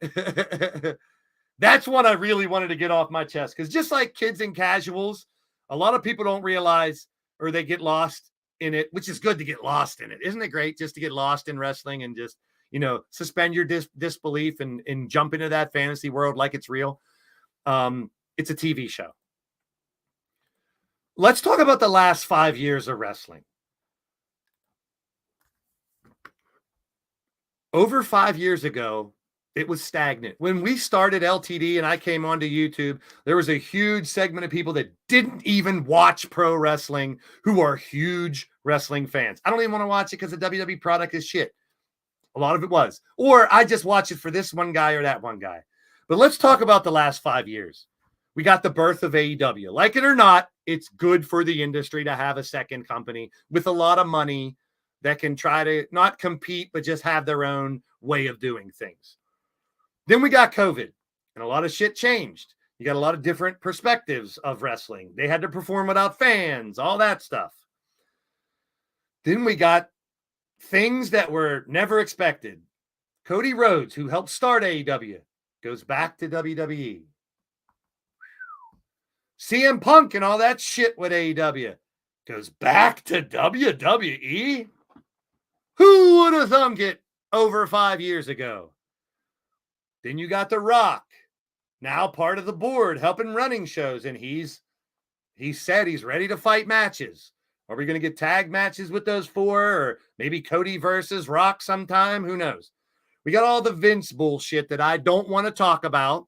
That's what I really wanted to get off my chest. Because just like kids and casuals, a lot of people don't realize, or they get lost in it, which is good to get lost in it. Isn't it great just to get lost in wrestling and just, suspend your disbelief and jump into that fantasy world like it's real. It's a TV show. Let's talk about the last 5 years of wrestling. Over 5 years ago, it was stagnant. When we started LTD and I came onto YouTube, there was a huge segment of people that didn't even watch pro wrestling who are huge wrestling fans. I don't even want to watch it because the WWE product is shit. A lot of it was. Or I just watch it for this one guy or that one guy. But let's talk about the last 5 years. We got the birth of AEW. Like it or not, it's good for the industry to have a second company with a lot of money that can try to not compete, but just have their own way of doing things. Then we got COVID, and a lot of shit changed. You got a lot of different perspectives of wrestling. They had to perform without fans, all that stuff. Then we got things that were never expected. Cody Rhodes, who helped start AEW, goes back to WWE. CM Punk and all that shit with AEW goes back to WWE. Who would have thunk it over 5 years ago? Then you got The Rock, now part of the board, helping running shows, and he said he's ready to fight matches. Are we going to get tag matches with those four, or maybe Cody versus Rock sometime? Who knows? We got all the Vince bullshit that I don't want to talk about.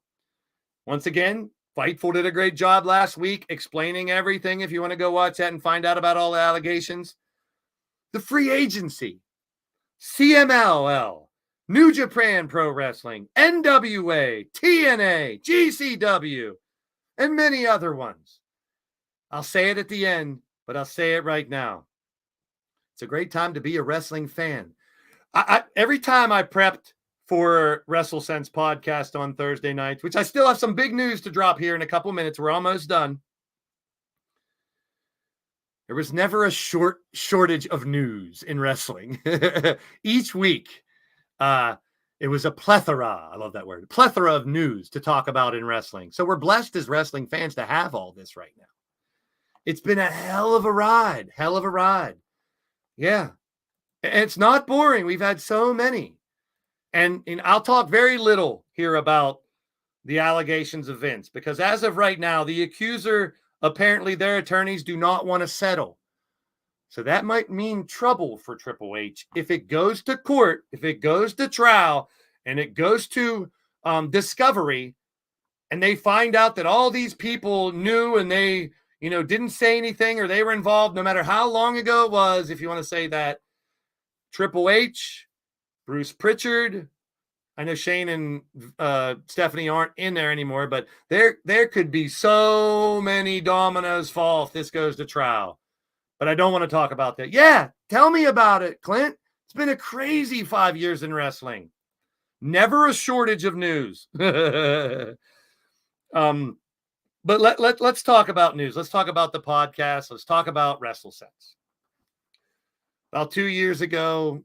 Once again, Fightful did a great job last week explaining everything if you want to go watch that and find out about all the allegations. The free agency, CMLL, New Japan Pro Wrestling, NWA, TNA, GCW, and many other ones. I'll say it at the end, but I'll say it right now. It's a great time to be a wrestling fan. Every time I prepped for WrestleSense podcast on Thursday nights, which I still have some big news to drop here in a couple minutes. We're almost done. There was never a shortage of news in wrestling. Each week, it was a plethora. I love that word. Plethora of news to talk about in wrestling. So we're blessed as wrestling fans to have all this right now. It's been a hell of a ride. Hell of a ride. Yeah. And it's not boring. We've had so many. And I'll talk very little here about the allegations of Vince, because as of right now, the accuser, apparently their attorneys do not want to settle. So that might mean trouble for Triple H if it goes to court, if it goes to trial, and it goes to discovery, and they find out that all these people knew and they, didn't say anything, or they were involved, no matter how long ago it was, if you want to say that. Triple H, Bruce Pritchard, I know Shane and Stephanie aren't in there anymore, but there could be so many dominoes fall if this goes to trial. But I don't want to talk about that. Yeah, tell me about it, Clint. It's been a crazy 5 years in wrestling. Never a shortage of news. But let's talk about news. Let's talk about the podcast. Let's talk about WrestleSense. About 2 years ago,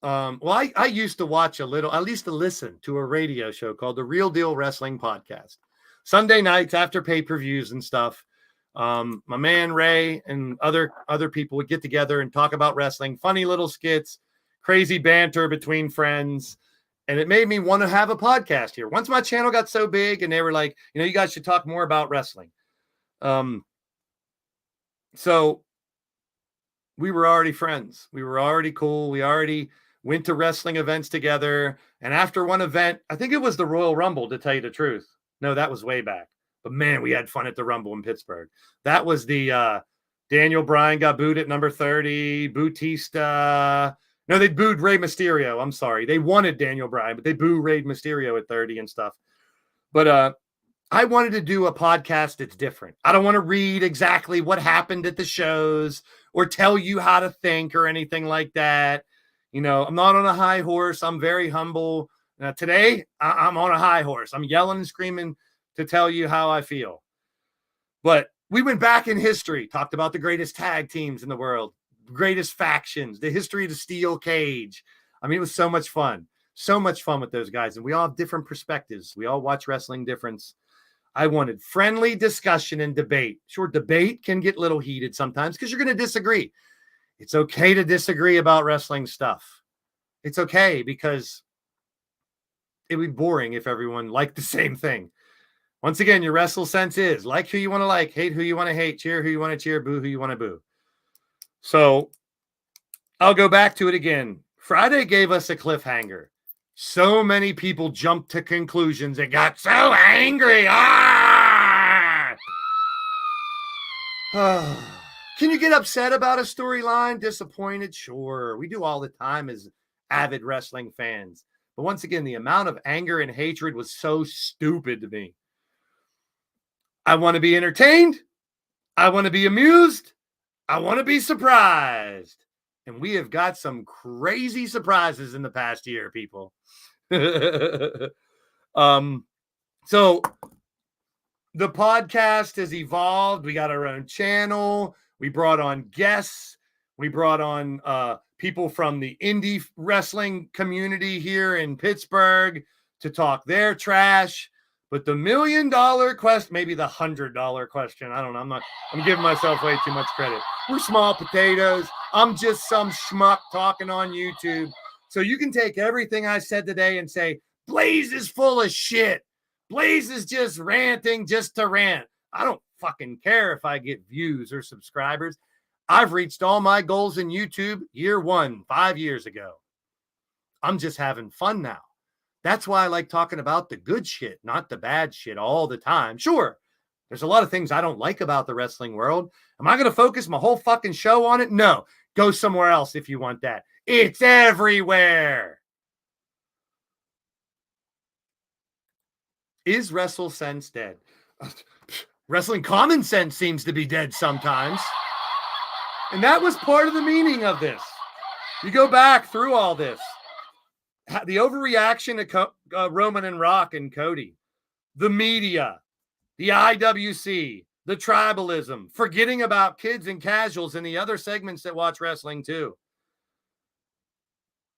I used to watch I used to listen to a radio show called The Real Deal Wrestling Podcast. Sunday nights after pay-per-views and stuff. My man Ray and other people would get together and talk about wrestling, funny little skits, crazy banter between friends. And it made me want to have a podcast here. Once my channel got so big and they were like, you guys should talk more about wrestling. So we were already friends. We were already cool. We already went to wrestling events together. And after one event, I think it was the Royal Rumble, to tell you the truth. No, that was way back. But man, we had fun at the Rumble in Pittsburgh. That was the Daniel Bryan got booed at number 30. Bautista. No, they booed Rey Mysterio. I'm sorry. They wanted Daniel Bryan, but they booed Rey Mysterio at 30 and stuff. But I wanted to do a podcast that's different. I don't want to read exactly what happened at the shows or tell you how to think or anything like that. I'm not on a high horse. I'm very humble. Today, I'm on a high horse. I'm yelling and screaming to tell you how I feel. But we went back in history, talked about the greatest tag teams in the world, greatest factions, the history of the steel cage. I mean, it was so much fun. So much fun with those guys. And we all have different perspectives. We all watch wrestling different. I wanted friendly discussion and debate. Sure, debate can get a little heated sometimes because you're going to disagree. It's okay to disagree about wrestling stuff. It's okay, because it would be boring if everyone liked the same thing. Once again, your WrestleSense is like who you want to like, hate who you want to hate, cheer who you want to cheer, boo who you want to boo. So I'll go back to it again. Friday gave us a cliffhanger. So many people jumped to conclusions and got so angry. Can you get upset about a storyline? Disappointed? Sure. We do all the time as avid wrestling fans. But once again, the amount of anger and hatred was so stupid to me. I want to be entertained. I want to be amused. I want to be surprised. And we have got some crazy surprises in the past year, people. So the podcast has evolved. We got our own channel. We brought on guests. We brought on people from the indie wrestling community here in Pittsburgh to talk their trash. But the $1 million question, maybe the $100 question, I don't know. I'm giving myself way too much credit. We're small potatoes. I'm just some schmuck talking on YouTube. So you can take everything I said today and say, Blaise is full of shit. Blaise is just ranting just to rant. I don't fucking care if I get views or subscribers. I've reached all my goals in YouTube year one, 5 years ago. I'm just having fun now. That's why I like talking about the good shit, not the bad shit all the time. Sure, there's a lot of things I don't like about the wrestling world. Am I going to focus my whole fucking show on it? No. Go somewhere else if you want that. It's everywhere. Is WrestleSense dead? Wrestling common sense seems to be dead sometimes. And that was part of the meaning of this. You go back through all this. The overreaction to Roman and Rock and Cody, the media, the IWC, the tribalism, forgetting about kids and casuals and the other segments that watch wrestling too.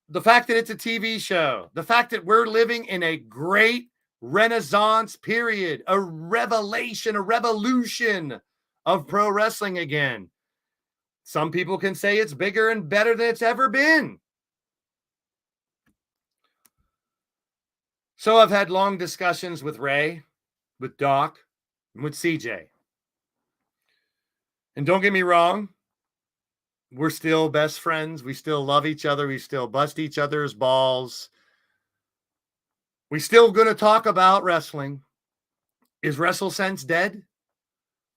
The fact that it's a TV show, the fact that we're living in a great renaissance period, a revelation, a revolution of pro wrestling again. Some people can say it's bigger and better than it's ever been. So I've had long discussions with Ray, with Doc, and with CJ. And don't get me wrong, we're still best friends. We still love each other. We still bust each other's balls. We still going to talk about wrestling. Is WrestleSense dead?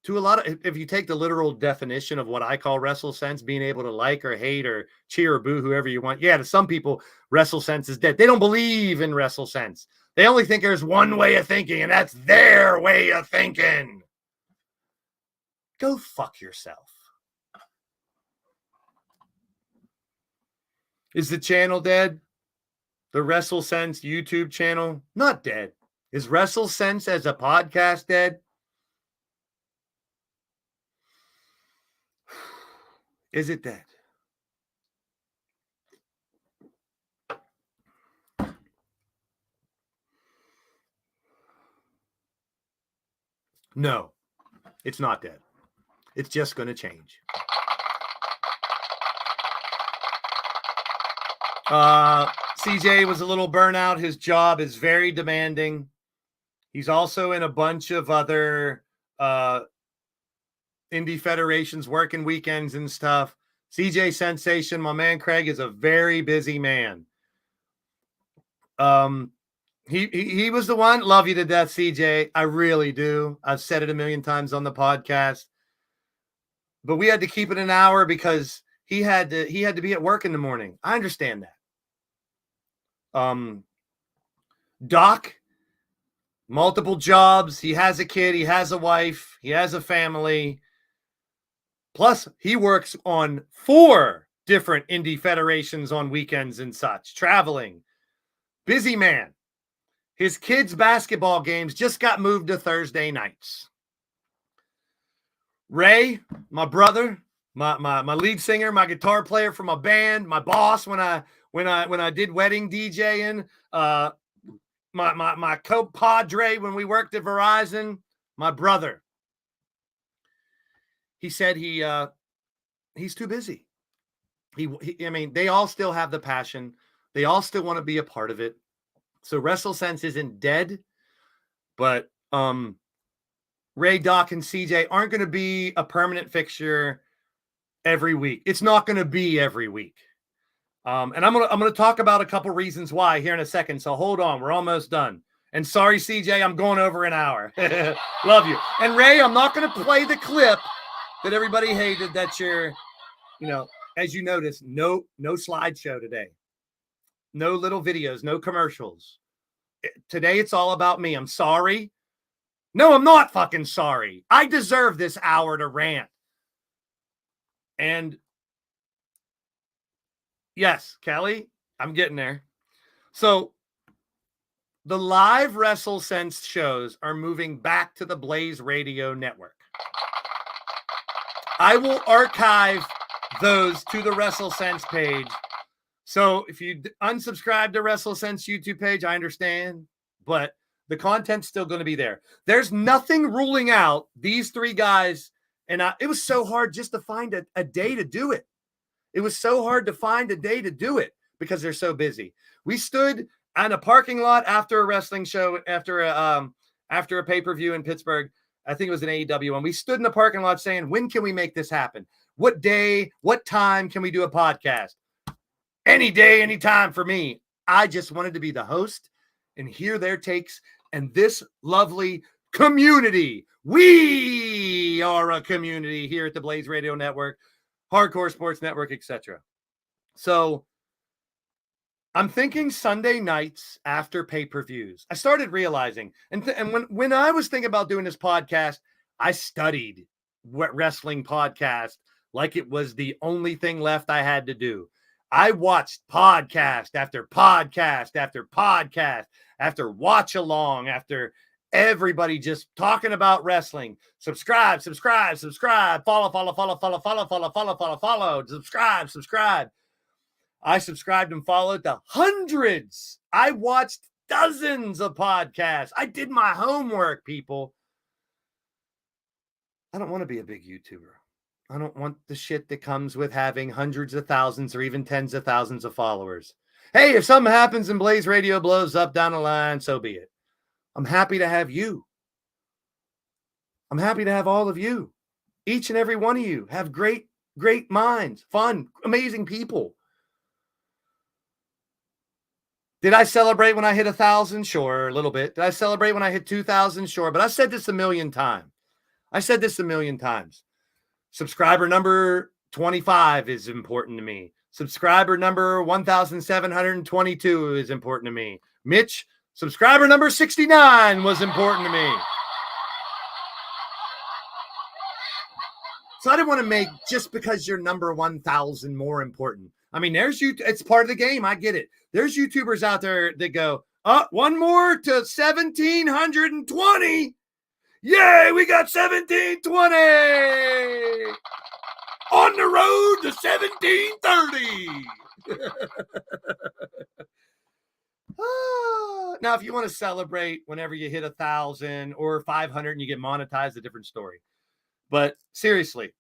To a lot of, if you take the literal definition of what I call WrestleSense, being able to like or hate or cheer or boo whoever you want. Yeah, to some people, WrestleSense is dead. They don't believe in WrestleSense. They only think there's one way of thinking, and that's their way of thinking. Go fuck yourself. Is the channel dead? The WrestleSense YouTube channel? Not dead. Is WrestleSense as a podcast dead? Is it dead? No, it's not dead. It's just going to change. CJ was a little burnout. His job is very demanding. He's also in a bunch of other indie federations, working weekends and stuff. CJ Sensation, my man Craig, is a very busy man. He was the one. Love you to death, CJ. I really do. I've said it a million times on the podcast. But we had to keep it an hour because he had to be at work in the morning. I understand that. Doc, multiple jobs. He has a kid. He has a wife. He has a family. Plus, he works on 4 different indie federations on weekends and such, traveling. Busy man. His kids' basketball games just got moved to Thursday nights. Ray, my brother, my lead singer, my guitar player for my band, my boss when I did wedding DJing, my co-padre when we worked at Verizon, my brother. He said he's too busy. I mean, they all still have the passion. They all still want to be a part of it. So WrestleSense isn't dead, but Ray, Doc, and CJ aren't going to be a permanent fixture every week. It's not going to be every week. And I'm gonna talk about a couple reasons why here in a second. So hold on, we're almost done. And sorry, CJ, I'm going over an hour. Love you. And Ray, I'm not gonna play the clip that everybody hated. That you're, as you notice, no slideshow today, no little videos, no commercials. Today it's all about me. I'm sorry. No, I'm not fucking sorry. I deserve this hour to rant. And yes, Kelly, I'm getting there. So the live WrestleSense shows are moving back to the Blaise Radio Network. I will archive those to the WrestleSense page. So if you unsubscribe to WrestleSense YouTube page, I understand, but the content's still going to be there. There's nothing ruling out these three guys. And it was so hard just to find a day to do it. It was so hard to find a day to do it because they're so busy. We stood in a parking lot after a wrestling show, after a pay-per-view in Pittsburgh. I think it was an AEW one. We stood in the parking lot saying, when can we make this happen? What day, what time can we do a podcast? Any day, any time for me. I just wanted to be the host and hear their takes and this lovely community. We are a community here at the Blaise Radio Network, Hardcore Sports Network, etc. So I'm thinking Sunday nights after pay-per-views. I started realizing, and when I was thinking about doing this podcast, I studied what wrestling podcast like it was the only thing left I had to do. I watched podcast after podcast after podcast after watch along after everybody just talking about wrestling. Subscribe, subscribe, subscribe, follow, subscribe. I subscribed and followed the hundreds. I watched dozens of podcasts. I did my homework, people. I don't want to be a big YouTuber. I don't want the shit that comes with having hundreds of thousands or even tens of thousands of followers. Hey, if something happens and Blaise Radio blows up down the line, so be it. I'm happy to have you. I'm happy to have all of you. Each and every one of you have great, great minds, fun, amazing people. Did I celebrate when I hit 1,000? Sure, a little bit. Did I celebrate when I hit 2,000? Sure, but I said this a million times. Subscriber number 25 is important to me. Subscriber number 1,722 is important to me. Mitch, subscriber number 69 was important to me. So I didn't want to make just because you're number 1,000 more important. I mean, there's you. It's part of the game. I get it. There's YouTubers out there that go, one more to 1,720. Yay, we got 1,720. On the road to 1,730. Now, if you want to celebrate whenever you hit 1,000 or 500 and you get monetized, a different story. But seriously,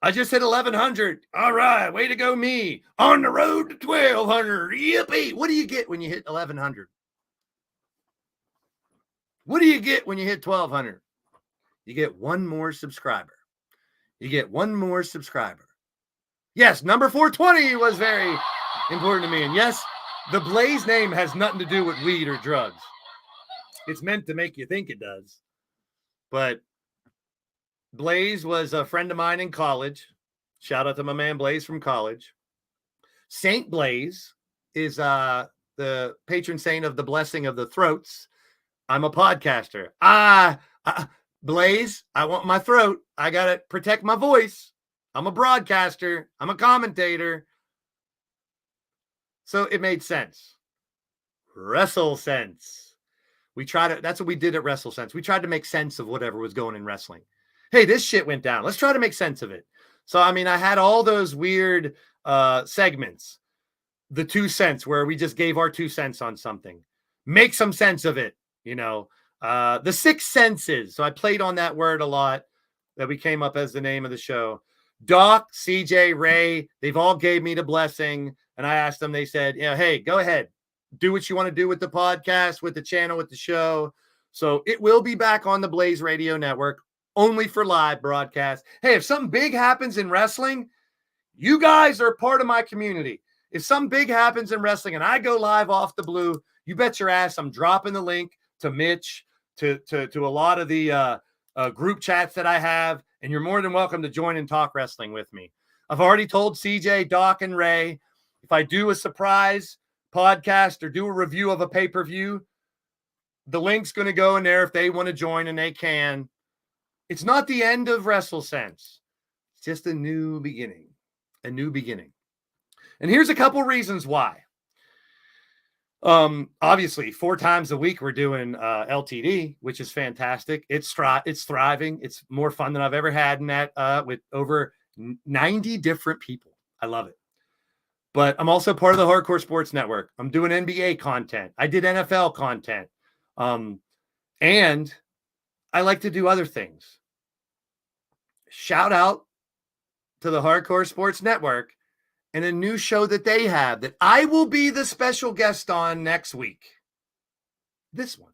I just hit 1,100. All right, way to go, me. On the road to 1,200. Yippee. What do you get when you hit 1,100? What do you get when you hit 1,200? You get one more subscriber. Yes, number 420 was very important to me. And yes, the Blaise name has nothing to do with weed or drugs. It's meant to make you think it does. But Blaise was a friend of mine in college. Shout out to my man Blaise from college. Saint Blaise is the patron saint of the blessing of the throats. I'm a podcaster. Blaise, I want my throat. I got to protect my voice. I'm a broadcaster. I'm a commentator. So it made sense. WrestleSense. That's what we did at WrestleSense. We tried to make sense of whatever was going in wrestling. Hey, this shit went down. Let's try to make sense of it. So, I mean, I had all those weird segments. The 2 cents where we just gave our 2 cents on something. Make some sense of it, the 6 senses. So I played on that word a lot. That we came up as the name of the show. Doc, CJ, Ray, they've all gave me the blessing. And I asked them, they said, hey, go ahead. Do what you want to do with the podcast, with the channel, with the show. So it will be back on the Blaise Radio Network, only for live broadcast. Hey, if something big happens in wrestling, you guys are part of my community. If something big happens in wrestling and I go live off the blue, you bet your ass I'm dropping the link to Mitch, to a lot of the group chats that I have, and you're more than welcome to join and talk wrestling with me. I've already told CJ, Doc, and Ray, if I do a surprise podcast or do a review of a pay-per-view, the link's going to go in there if they want to join, and they can. It's not the end of WrestleSense. It's just a new beginning. A new beginning. And here's a couple reasons why. Obviously, 4 times a week we're doing LTD, which is fantastic. It's thriving. It's more fun than I've ever had in that with over 90 different people. I love it. But I'm also part of the Hardcore Sports Network. I'm doing NBA content. I did NFL content. And I like to do other things. Shout out to the Hardcore Sports Network and a new show that they have that I will be the special guest on next week. This one.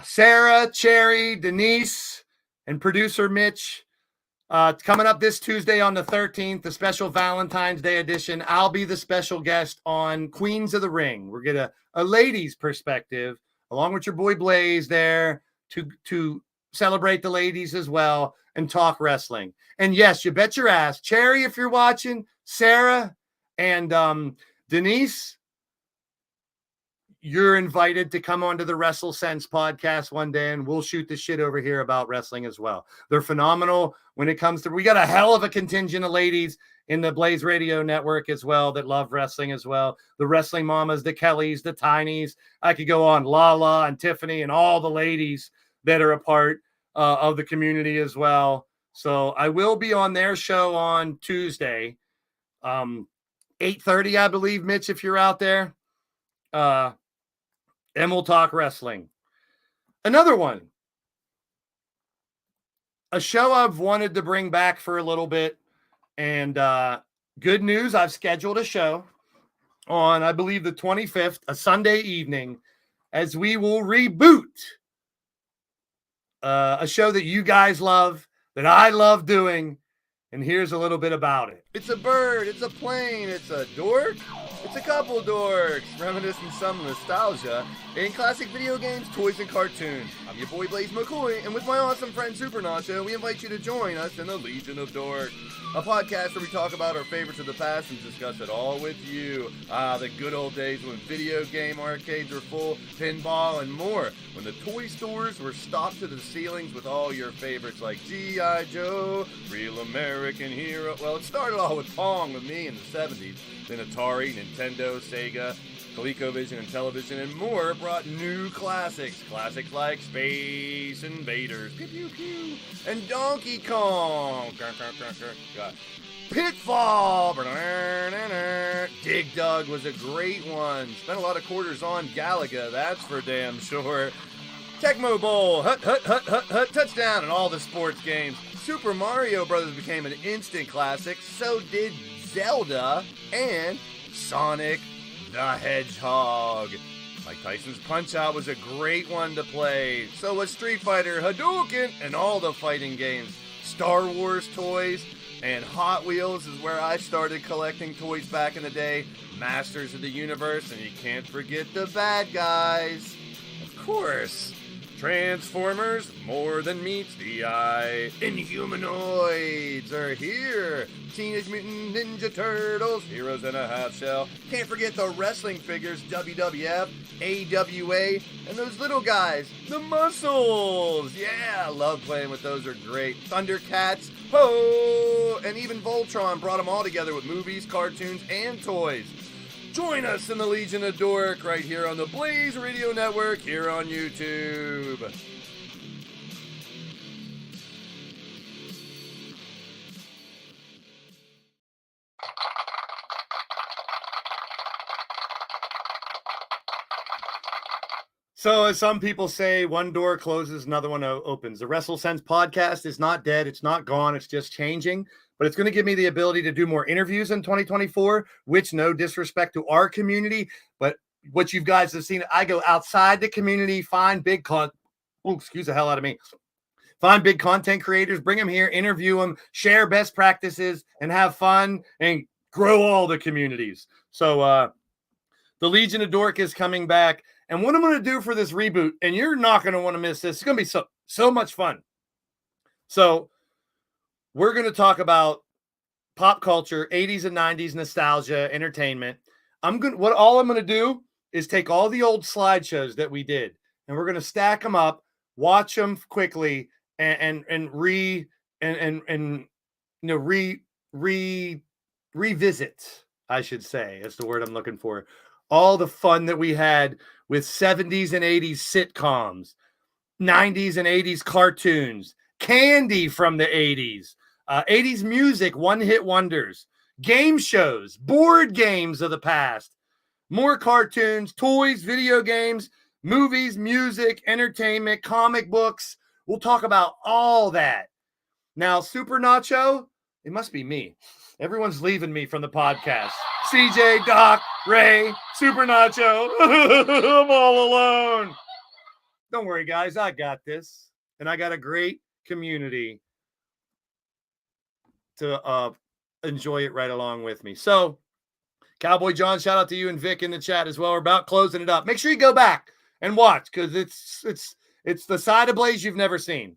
Sarah, Cherry, Denise, and producer Mitch. Coming up this Tuesday on the 13th, the special Valentine's Day edition. I'll be the special guest on Queens of the Ring. We're going to a ladies' perspective, along with your boy Blaise there to celebrate the ladies as well and talk wrestling. And yes, you bet your ass, Cherry, if you're watching, Sarah, and Denise, you're invited to come onto the WrestleSense podcast one day, and we'll shoot the shit over here about wrestling as well. They're phenomenal when it comes to, we got a hell of a contingent of ladies in the Blaise Radio Network as well that love wrestling as well. The Wrestling Mamas, the Kellys, the Tinies. I could go on, Lala and Tiffany and all the ladies that are a part of the community as well. So I will be on their show on Tuesday, 8:30, I believe, Mitch, if you're out there. And we'll talk wrestling. Another one. A show I've wanted to bring back for a little bit. And good news, I've scheduled a show on, I believe, the 25th, a Sunday evening, as we will reboot a show that you guys love, that I love doing. And here's a little bit about it. It's a bird, it's a plane, it's a dork, it's a couple dorks, reminiscing some nostalgia in classic video games, toys, and cartoons. I'm your boy Blaise McCoy, and with my awesome friend Super Nacho, we invite you to join us in the Legion of Dork, a podcast where we talk about our favorites of the past and discuss it all with you. The good old days when video game arcades were full, pinball, and more. When the toy stores were stocked to the ceilings with all your favorites like G.I. Joe, Real American Hero. Well, it started all with Pong with me in the 70s. Then Atari, Nintendo, Sega, ColecoVision, and television, and more brought new classics. Classics like Space Invaders, pew pew pew, and Donkey Kong, Pitfall, Dig Dug was a great one. Spent a lot of quarters on Galaga, that's for damn sure. Tecmo Bowl, hut, touchdown, and all the sports games. Super Mario Brothers became an instant classic, so did Zelda and Sonic the Hedgehog. Mike Tyson's Punch-Out was a great one to play. So was Street Fighter, Hadouken, and all the fighting games. Star Wars toys and Hot Wheels is where I started collecting toys back in the day. Masters of the Universe, and you can't forget the bad guys. Of course. Transformers, more than meets the eye. Inhumanoids are here. Teenage Mutant Ninja Turtles, Heroes in a Half Shell. Can't forget the wrestling figures, WWF, AWA, and those little guys, the Muscles. Yeah, I love playing with those, are great. Thundercats, ho! And even Voltron brought them all together with movies, cartoons, and toys. Join us in the Legion of Dork right here on the Blaise Radio Network here on YouTube. So as some people say, one door closes, another one opens. The WrestleSense podcast is not dead. It's not gone. It's just changing. But it's going to give me the ability to do more interviews in 2024, which, no disrespect to our community, but what you guys have seen, I go outside the community, find big excuse the hell out of me. Find big content creators, bring them here, interview them, share best practices, and have fun and grow all the communities. So the Legion of Dork is coming back. And what I'm going to do for this reboot, and you're not going to want to miss this, it's going to be so much fun. So we're going to talk about pop culture, 80s and 90s nostalgia, entertainment. All I'm going to do is take all the old slideshows that we did, and we're going to stack them up, watch them quickly, and revisit, I should say, is the word I'm looking for. All the fun that we had with 70s and 80s sitcoms, 90s and 80s cartoons, candy from the 80s, 80s music, one-hit wonders, game shows, board games of the past, more cartoons, toys, video games, movies, music, entertainment, comic books. We'll talk about all that. Now, Super Nacho, it must be me. Everyone's leaving me from the podcast. CJ, Doc, Ray, Super Nacho. I'm all alone. Don't worry, guys. I got this. And I got a great community to enjoy it right along with me. So, Cowboy John, shout out to you and Vic in the chat as well. We're about closing it up. Make sure you go back and watch, because it's the side of Blaise you've never seen.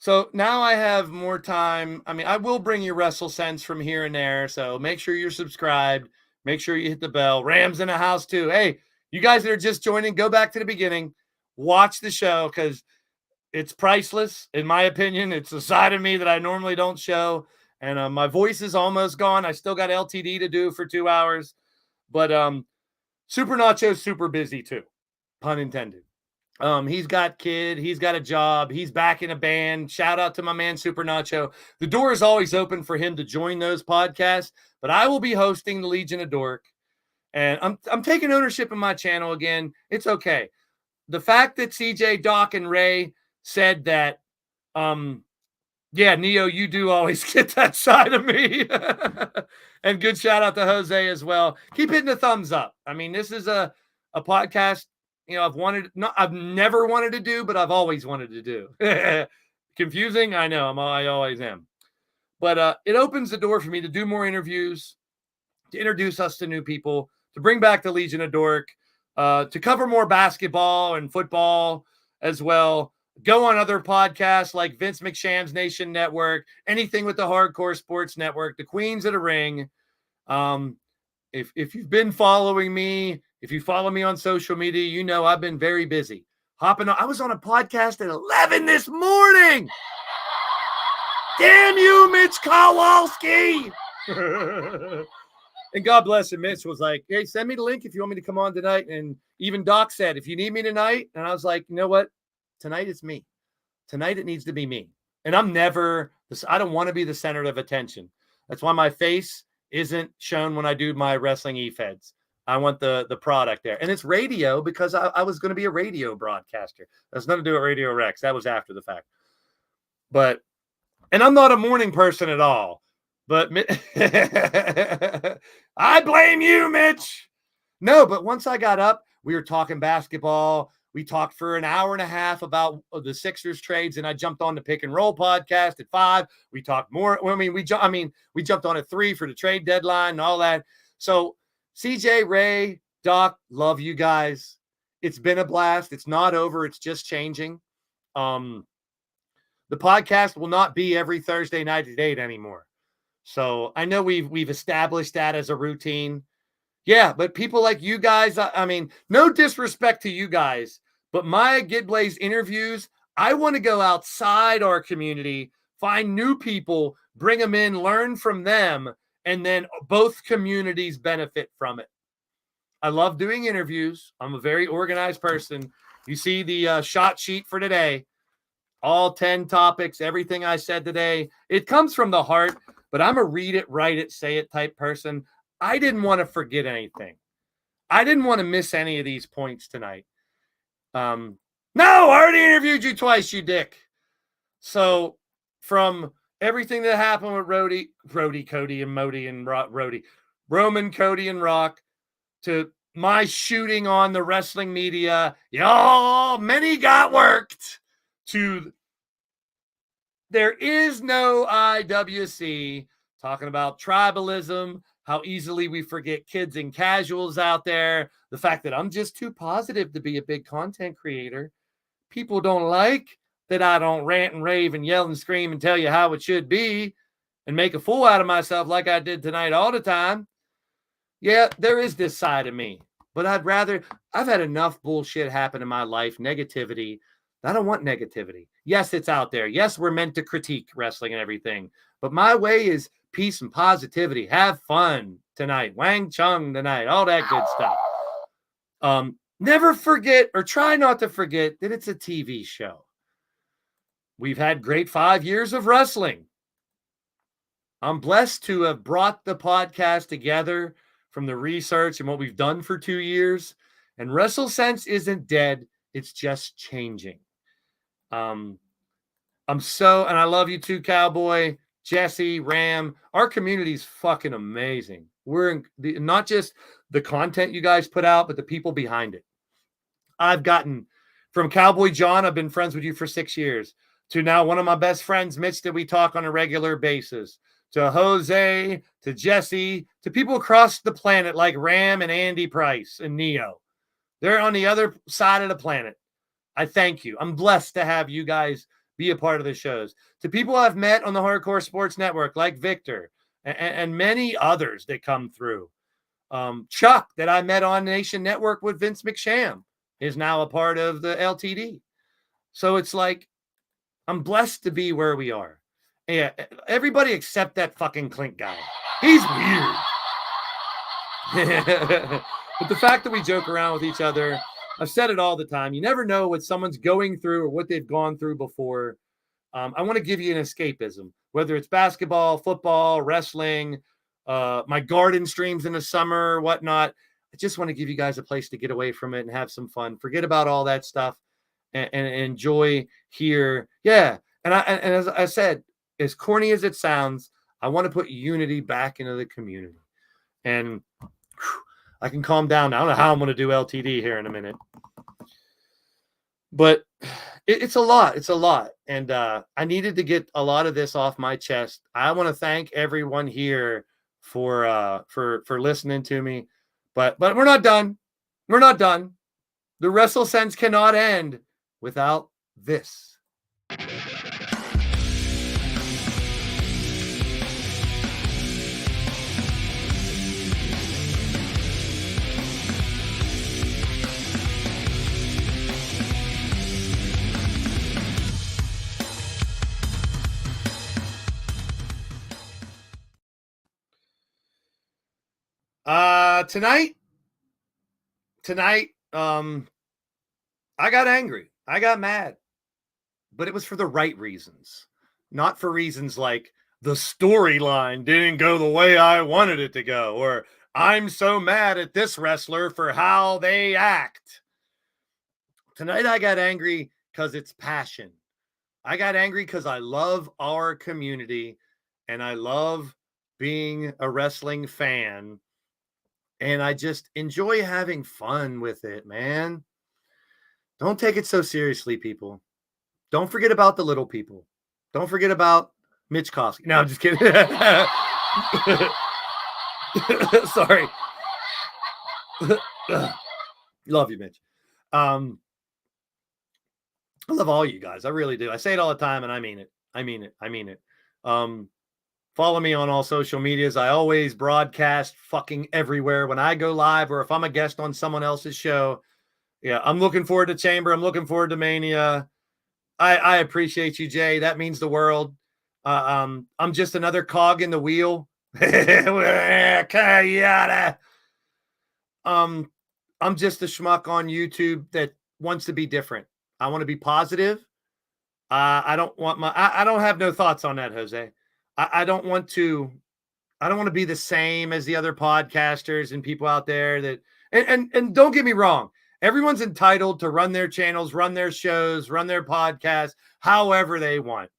So now I have more time. I mean, I will bring you WrestleSense from here and there. So make sure you're subscribed. Make sure you hit the bell. Rams in the house too. Hey, you guys that are just joining, go back to the beginning. Watch the show, because it's priceless, in my opinion. It's a side of me that I normally don't show. And my voice is almost gone. I still got LTD to do for 2 hours. But Super Nacho's super busy too, pun intended. He's got kid, he's got a job, he's back in a band. Shout out to my man Super Nacho. The door is always open for him to join those podcasts, but I will be hosting the Legion of Dork, and I'm taking ownership of my channel again. It's okay. The fact that CJ, Doc, and Ray said that, yeah, Neo, you do always get that side of me. And good shout out to Jose as well. Keep hitting the thumbs up. I mean, this is a podcast, you know, I've never wanted to do, but I've always wanted to do. Confusing? I know. I always am. But it opens the door for me to do more interviews, to introduce us to new people, to bring back the Legion of Dork, to cover more basketball and football as well. Go on other podcasts like Vince McSham's Nation Network, anything with the Hardcore Sports Network, the Queens of the Ring. If you've been following me, if you follow me on social media, you know I've been very busy. I was on a podcast at 11 this morning. Damn you, Mitch Kowalski. And God bless him. Mitch was like, hey, send me the link if you want me to come on tonight. And even Doc said, if you need me tonight. And I was like, you know what? Tonight it's me. Tonight it needs to be me. And I don't want to be the center of attention. That's why my face isn't shown when I do my wrestling e-feds. I want the product there. And it's radio, because I was going to be a radio broadcaster. That's nothing to do with Radio Rex. That was after the fact. And I'm not a morning person at all. But I blame you, Mitch. No, but once I got up, we were talking basketball. We talked for an hour and a half about the Sixers trades, and I jumped on the Pick and Roll podcast at 5. We talked more. We jumped on at 3 for the trade deadline and all that. So CJ, Ray, Doc, love you guys. It's been a blast. It's not over. It's just changing. The podcast will not be every Thursday night at 8 anymore. So I know we've established that as a routine. Yeah, but people like you guys, I mean, no disrespect to you guys, but my Get Blaise interviews, I want to go outside our community, find new people, bring them in, learn from them, and then both communities benefit from it. I love doing interviews. I'm a very organized person. You see the shot sheet for today, all 10 topics, everything I said today. It comes from the heart, but I'm a read it, write it, say it type person. I didn't want to forget anything. I didn't want to miss any of these points tonight. No, I already interviewed you twice, you dick. So from everything that happened with Cody, and Modi and Roman, Cody, and Rock, to my shooting on the wrestling media, y'all, many got worked, to there is no IWC, talking about tribalism, how easily we forget kids and casuals out there, the fact that I'm just too positive to be a big content creator. People don't like that I don't rant and rave and yell and scream and tell you how it should be and make a fool out of myself like I did tonight all the time. Yeah, there is this side of me, but I've had enough bullshit happen in my life, negativity. I don't want negativity. Yes, it's out there. Yes, we're meant to critique wrestling and everything, but my way is peace and positivity. Have fun tonight. Wang Chung tonight. All that good stuff. Never forget, or try not to forget, that it's a TV show. We've had great 5 years of wrestling. I'm blessed to have brought the podcast together from the research and what we've done for 2 years. And WrestleSense isn't dead. It's just changing. And I love you too, Cowboy, Jesse, Ram. Our community's fucking amazing. We're not just the content you guys put out, but the people behind it. I've gotten from Cowboy John, I've been friends with you for 6 years, to now one of my best friends, Mitch, that we talk on a regular basis, to Jose, to Jesse, to people across the planet like Ram and Andy Price and Neo. They're on the other side of the planet. I thank you. I'm blessed to have you guys be a part of the shows. To people I've met on the Hardcore Sports Network like Victor and many others that come through. Chuck, that I met on Nation Network with Vince McSham, is now a part of the LTD. So it's like, I'm blessed to be where we are. Yeah, everybody except that fucking Clint guy. He's weird. But the fact that we joke around with each other, I've said it all the time. You never know what someone's going through or what they've gone through before. I want to give you an escapism, whether it's basketball, football, wrestling, my garden streams in the summer, whatnot. I just want to give you guys a place to get away from it and have some fun. Forget about all that stuff and enjoy here. Yeah. And as I said, as corny as it sounds, I want to put unity back into the community. And I can calm down. I don't know how I'm going to do LTD here in a minute. But it's a lot. It's a lot. And I needed to get a lot of this off my chest. I want to thank everyone here for listening to me. But we're not done. We're not done. The WrestleSense cannot end without this. Tonight, I got angry. I got mad, but it was for the right reasons, not for reasons like the storyline didn't go the way I wanted it to go, or I'm so mad at this wrestler for how they act. Tonight, I got angry because it's passion. I got angry because I love our community and I love being a wrestling fan. And I just enjoy having fun with it, man. Don't take it so seriously, people. Don't forget about the little people. Don't forget about Mitch Kosky. No, I'm just kidding. Sorry. Love you, Mitch. I love all you guys. I really do. I say it all the time, and I mean it. I mean it. I mean it. Follow me on all social medias. I always broadcast fucking everywhere when I go live or if I'm a guest on someone else's show. Yeah, I'm looking forward to Chamber. I'm looking forward to Mania. I appreciate you, Jay. That means the world. I'm just another cog in the wheel. I'm just a schmuck on YouTube that wants to be different. I want to be positive. I don't have no thoughts on that, Jose. I don't want to I don't want to be the same as the other podcasters and people out there that, and don't get me wrong. Everyone's entitled to run their channels, run their shows, run their podcasts, however they want.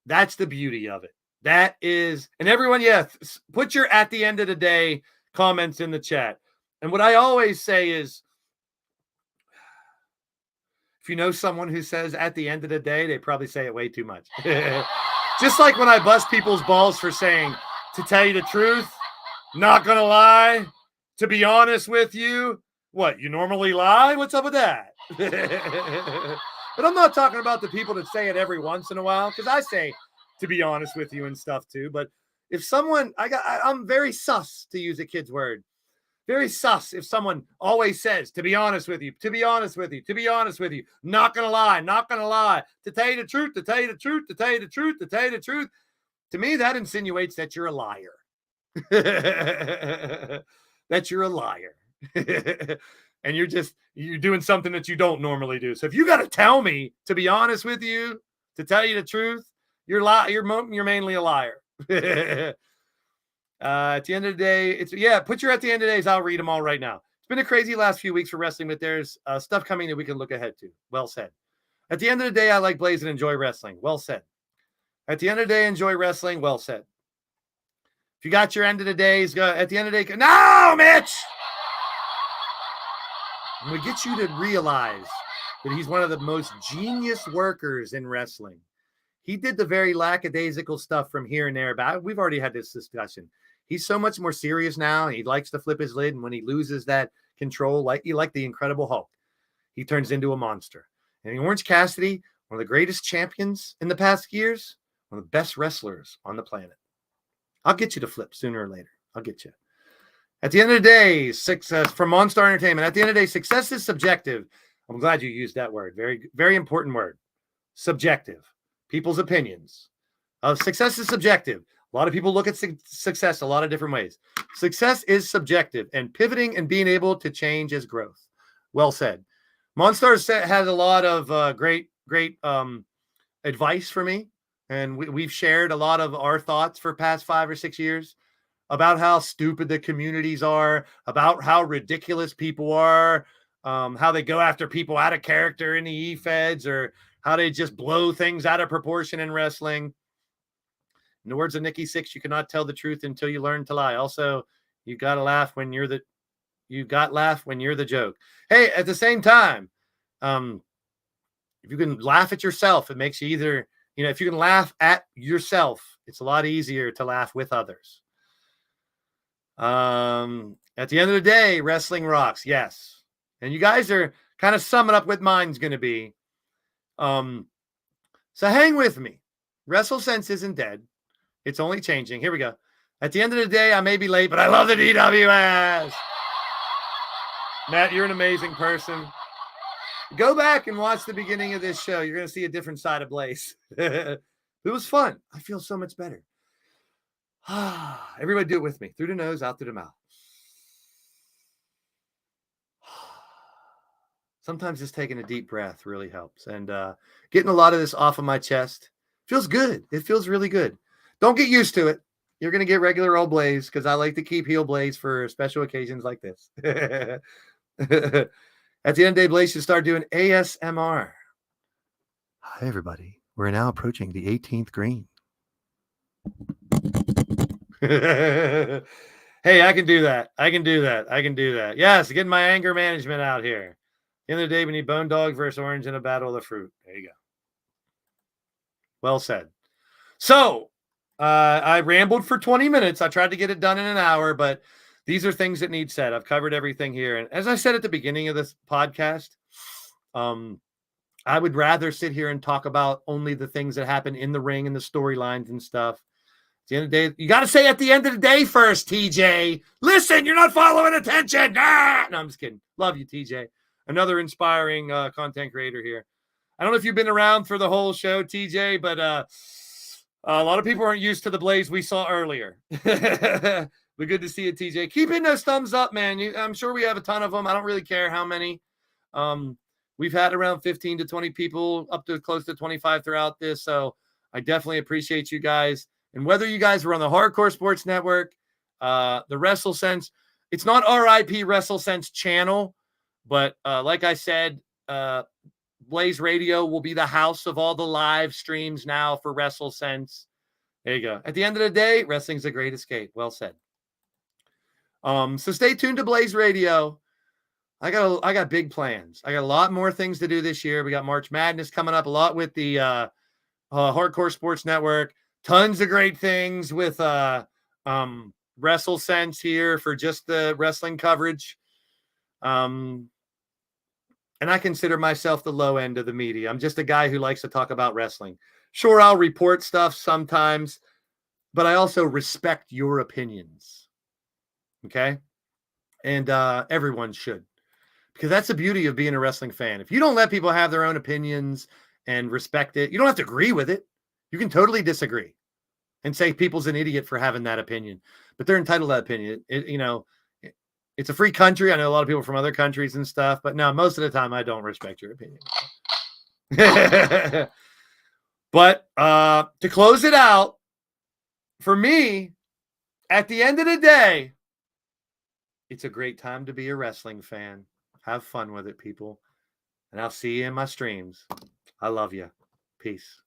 That's the beauty of it. That is, and everyone, put your at the end of the day comments in the chat. And what I always say is, if you know someone who says at the end of the day, they probably say it way too much. Just like when I bust people's balls for saying, to tell you the truth, not gonna lie, to be honest with you, what, you normally lie? What's up with that? But I'm not talking about the people that say it every once in a while, because I say, to be honest with you and stuff too. But if someone, I'm very sus, to use a kid's word. Very sus if someone always says, to be honest with you, to be honest with you, to be honest with you, not going to lie, not going to lie, to tell you the truth, to tell you the truth, to tell you the truth, to tell you the truth. To me, that insinuates that you're a liar. That you're a liar. And you're doing something that you don't normally do. So if you got to tell me, to be honest with you, to tell you the truth, you're mainly a liar. At the end of the day, put your at the end of the days. I'll read them all right now. It's been a crazy last few weeks for wrestling, but there's stuff coming that we can look ahead to. Well said. At the end of the day, I like Blaise and enjoy wrestling. Well said. At the end of the day, enjoy wrestling. Well said. If you got your end of the days, go at the end of the day. No, Mitch! And we get you to realize that he's one of the most genius workers in wrestling. He did the very lackadaisical stuff from here and there, but we've already had this discussion. He's so much more serious now. He likes to flip his lid, and when he loses that control, like the Incredible Hulk, he turns into a monster. And Orange Cassidy, one of the greatest champions in the past years, one of the best wrestlers on the planet. I'll get you to flip sooner or later. I'll get you. At the end of the day, success from Monstar Entertainment. At the end of the day, success is subjective. I'm glad you used that word. Very, very important word. Subjective. People's opinions. Success is subjective. A lot of people look at success a lot of different ways. Success is subjective, and pivoting and being able to change is growth. Well said. Monstar has a lot of great advice for me, and we've shared a lot of our thoughts for past 5 or 6 years about how stupid the communities are, about how ridiculous people are, how they go after people out of character in the E-Feds, or how they just blow things out of proportion in wrestling. In the words of Nikki Sixx, you cannot tell the truth until you learn to lie. Also, you got to laugh when you're the joke. Hey, at the same time, if you can laugh at yourself, it makes you either, if you can laugh at yourself, it's a lot easier to laugh with others. At the end of the day, wrestling rocks. Yes. And you guys are kind of summing up what mine's going to be. So hang with me. WrestleSense isn't dead. It's only changing. Here we go. At the end of the day, I may be late, but I love the DWS. Matt, you're an amazing person. Go back and watch the beginning of this show. You're going to see a different side of Blaise. It was fun. I feel so much better. Everybody do it with me. Through the nose, out through the mouth. Sometimes just taking a deep breath really helps. And getting a lot of this off of my chest feels good. It feels really good. Don't get used to it. You're going to get regular old Blaise, because I like to keep heel Blaise for special occasions like this. At the end of the day, Blaise should start doing ASMR. Hi, everybody. We're now approaching the 18th green. Hey, I can do that. I can do that. Yes, getting my anger management out here. At the end of the day, we need Bone Dog versus Orange in a battle of the fruit. There you go. Well said. So, I rambled for 20 minutes. I tried to get it done in an hour, but these are things that need said. I've covered everything here. And as I said at the beginning of this podcast, I would rather sit here and talk about only the things that happen in the ring and the storylines and stuff. At the end of the day, you got to say at the end of the day first, TJ. Listen, you're not following attention. Ah! No, I'm just kidding. Love you, TJ. Another inspiring content creator here. I don't know if you've been around for the whole show, TJ, but a lot of people aren't used to the Blaise we saw earlier. But good to see you, TJ. Keep hitting those thumbs up, man. I'm sure we have a ton of them. I don't really care how many. We've had around 15 to 20 people, up to close to 25 throughout this. So I definitely appreciate you guys. And whether you guys were on the Hardcore Sports Network, The WrestleSense, it's not RIP WrestleSense channel, but like I said, Blaise Radio will be the house of all the live streams now for WrestleSense. There you go. At the end of the day, wrestling's a great escape. Well said. So stay tuned to Blaise Radio. I got big plans. I got a lot more things to do this year. We got March Madness coming up, a lot with the Hardcore Sports Network. Tons of great things with WrestleSense here for just the wrestling coverage. And I consider myself the low end of the media. I'm just a guy who likes to talk about wrestling. Sure, I'll report stuff sometimes, but I also respect your opinions. Okay? And everyone should. Because that's the beauty of being a wrestling fan. If you don't let people have their own opinions and respect it, you don't have to agree with it. You can totally disagree and say people's an idiot for having that opinion, but they're entitled to that opinion. It's a free country. I know a lot of people from other countries and stuff, but no, most of the time I don't respect your opinion. But to close it out, for me, at the end of the day, it's a great time to be a wrestling fan. Have fun with it, people. And I'll see you in my streams. I love you. Peace.